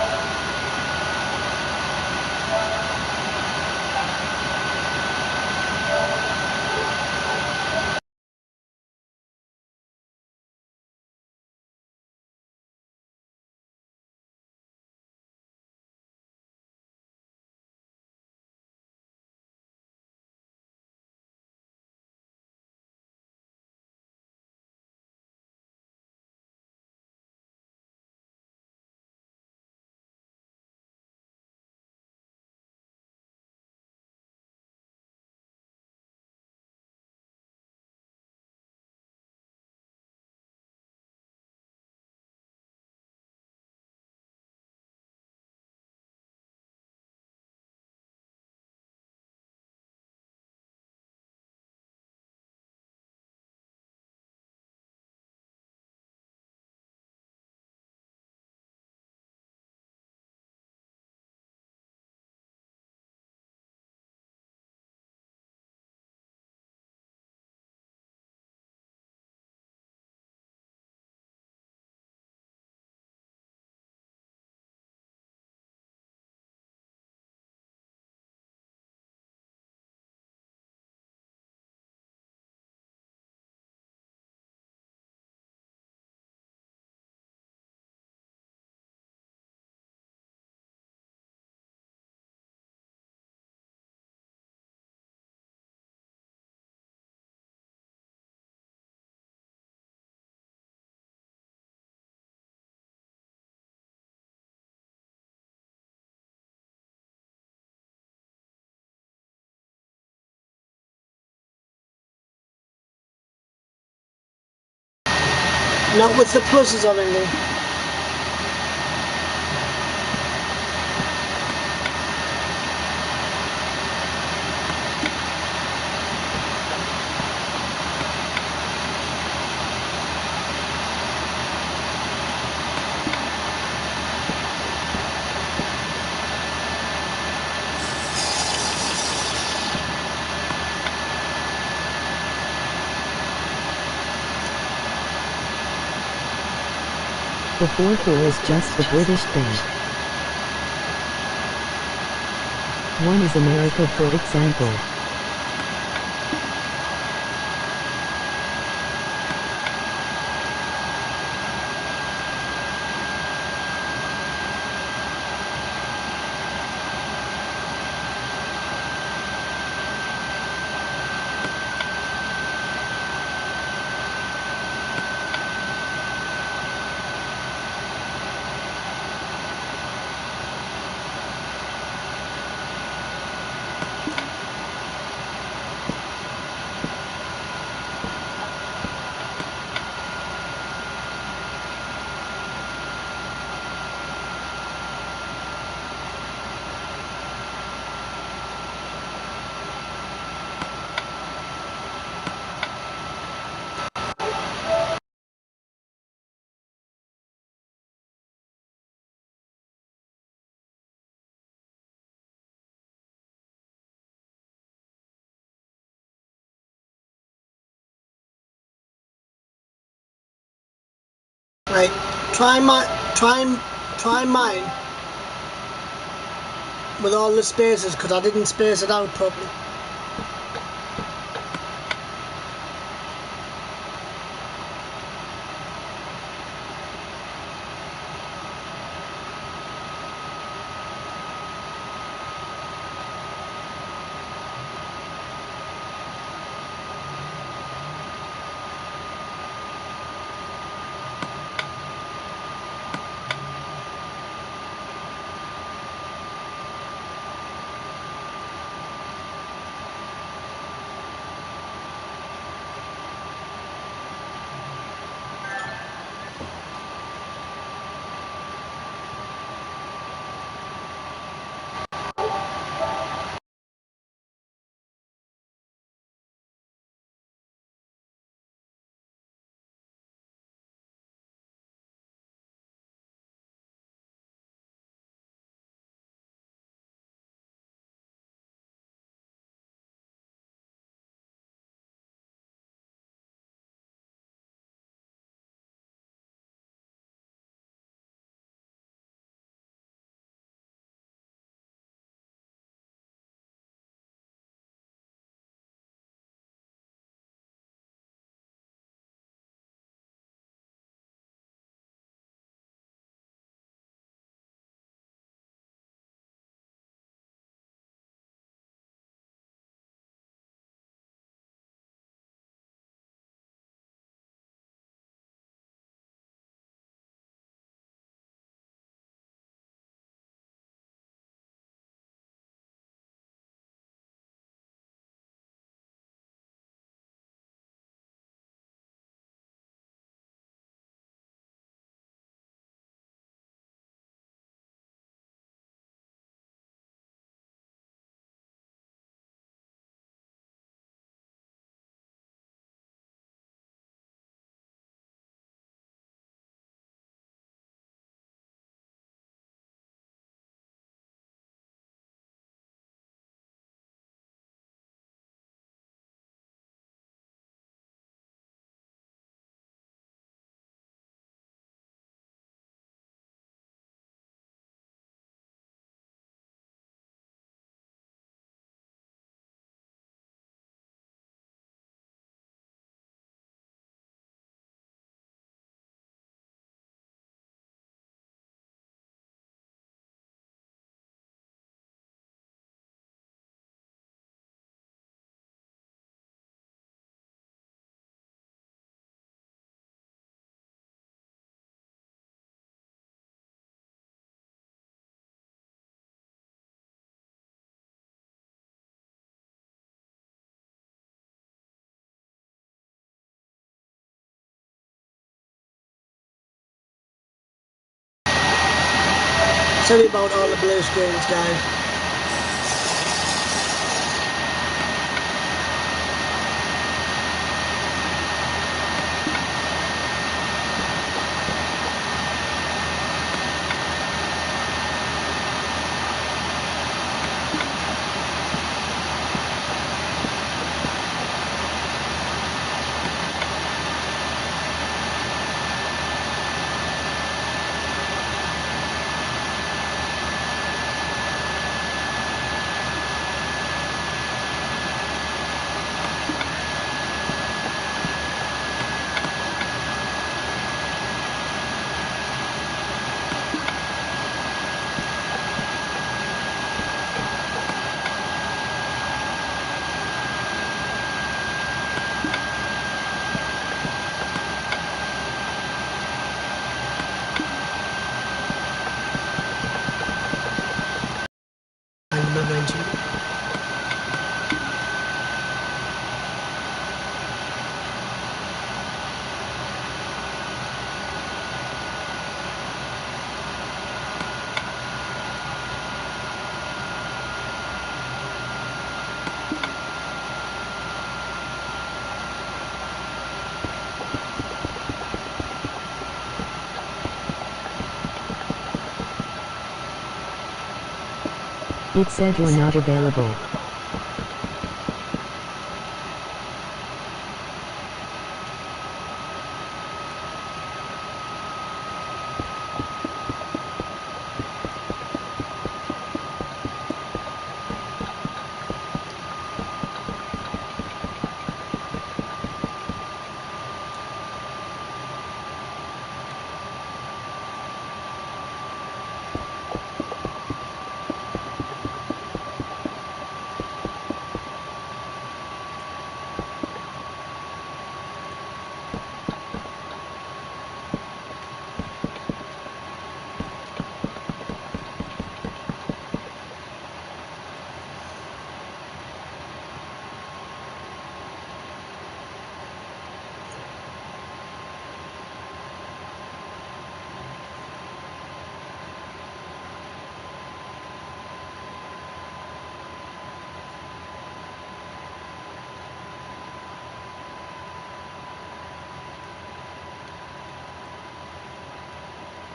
Not with the pluses or anything. The 4-4 is just the British thing. 1 is America, for example. Right, try mine with all the spaces, because I didn't space it out properly. Sorry about all the blue screens, guys. It said you're not available.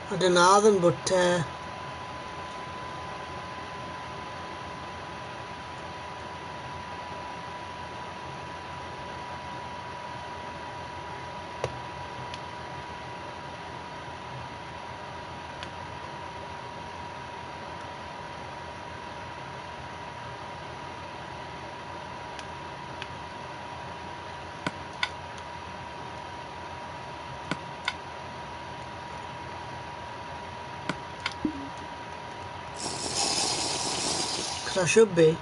I don't know them, but because I should be.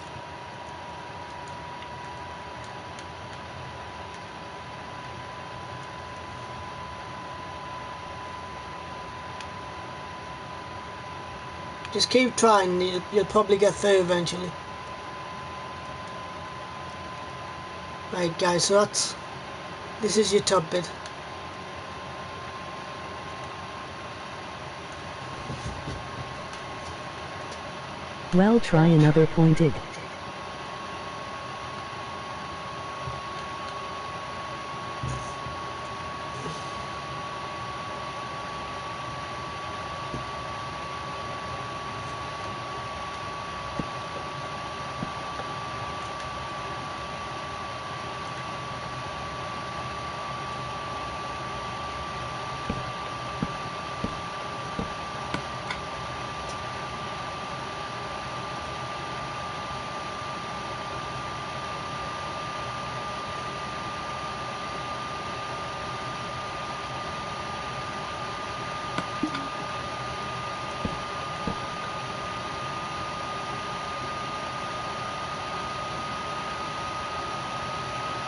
Just keep trying, you'll probably get through eventually. Right guys, so this is your top bit. Well, try another pointed.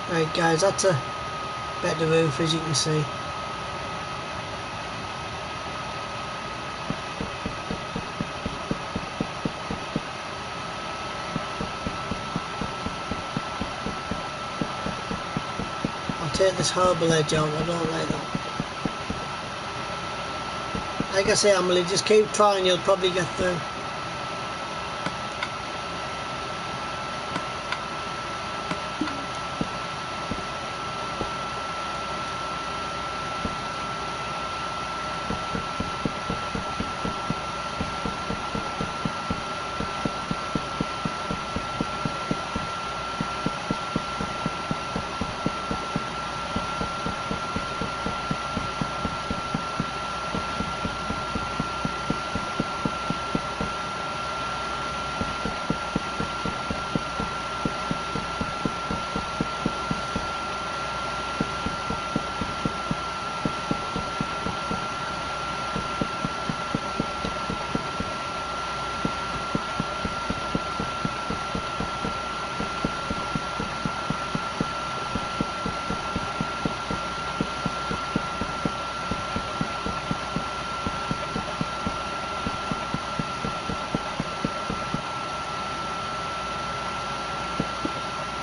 Right guys, that's a better roof as you can see. I'll take this horrible edge out, I don't like that. Like I say, Emily, just keep trying, you'll probably get through.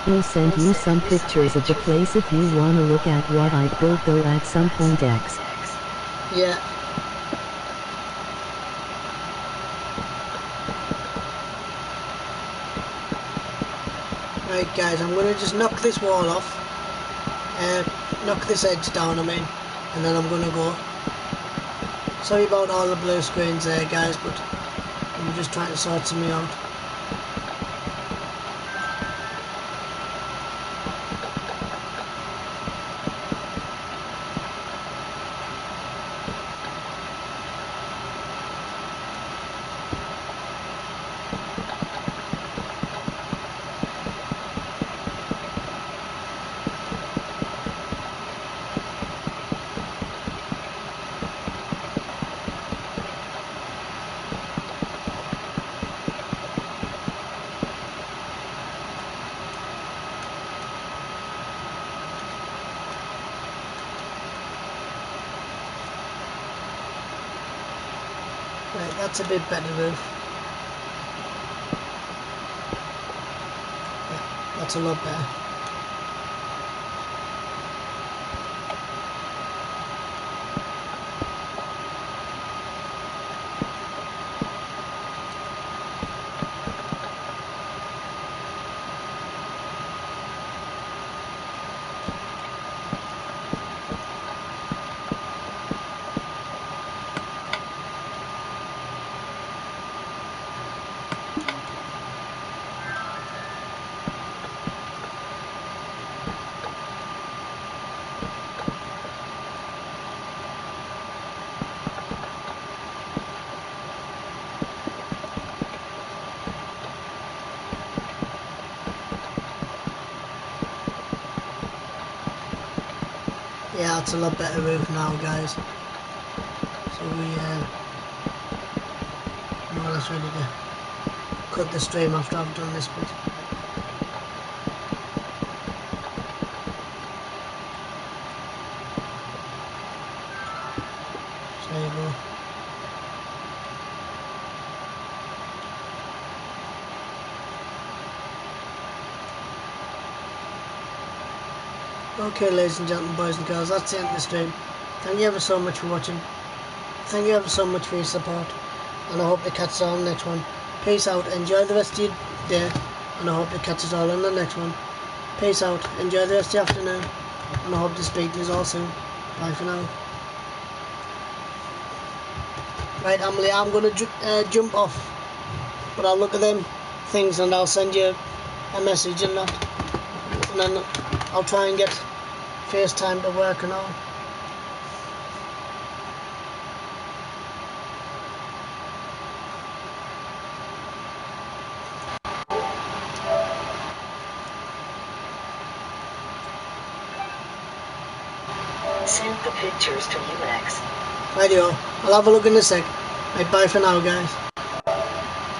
We'll send you some pictures of the place if you wanna look at what I built though at some point X. Yeah. Right guys, I'm gonna just knock this wall off. Knock this edge down, I mean, and then I'm gonna go. Sorry about all the blue screens there guys, but I'm just trying to sort something out. Right, that's a bit better roof. Yeah, that's a lot better. Yeah, it's a lot better roof now guys. So we more or less ready to cut the stream after I've done this bit. So there you go. Okay ladies and gentlemen, boys and girls, that's the end of the stream. Thank you ever so much for watching. Thank you ever so much for your support, and I hope to catch you all on the next one. Peace out, enjoy the rest of your day, and I hope to catch us all on the next one. Peace out, enjoy the rest of your afternoon, and I hope to speak to you all soon. Bye for now. Right Emily, I'm going to jump off, but I'll look at them things and I'll send you a message and that, and then I'll try and get FaceTime to work and all. Send the pictures to UX. Radio, I'll have a look in a sec. Right, bye for now guys.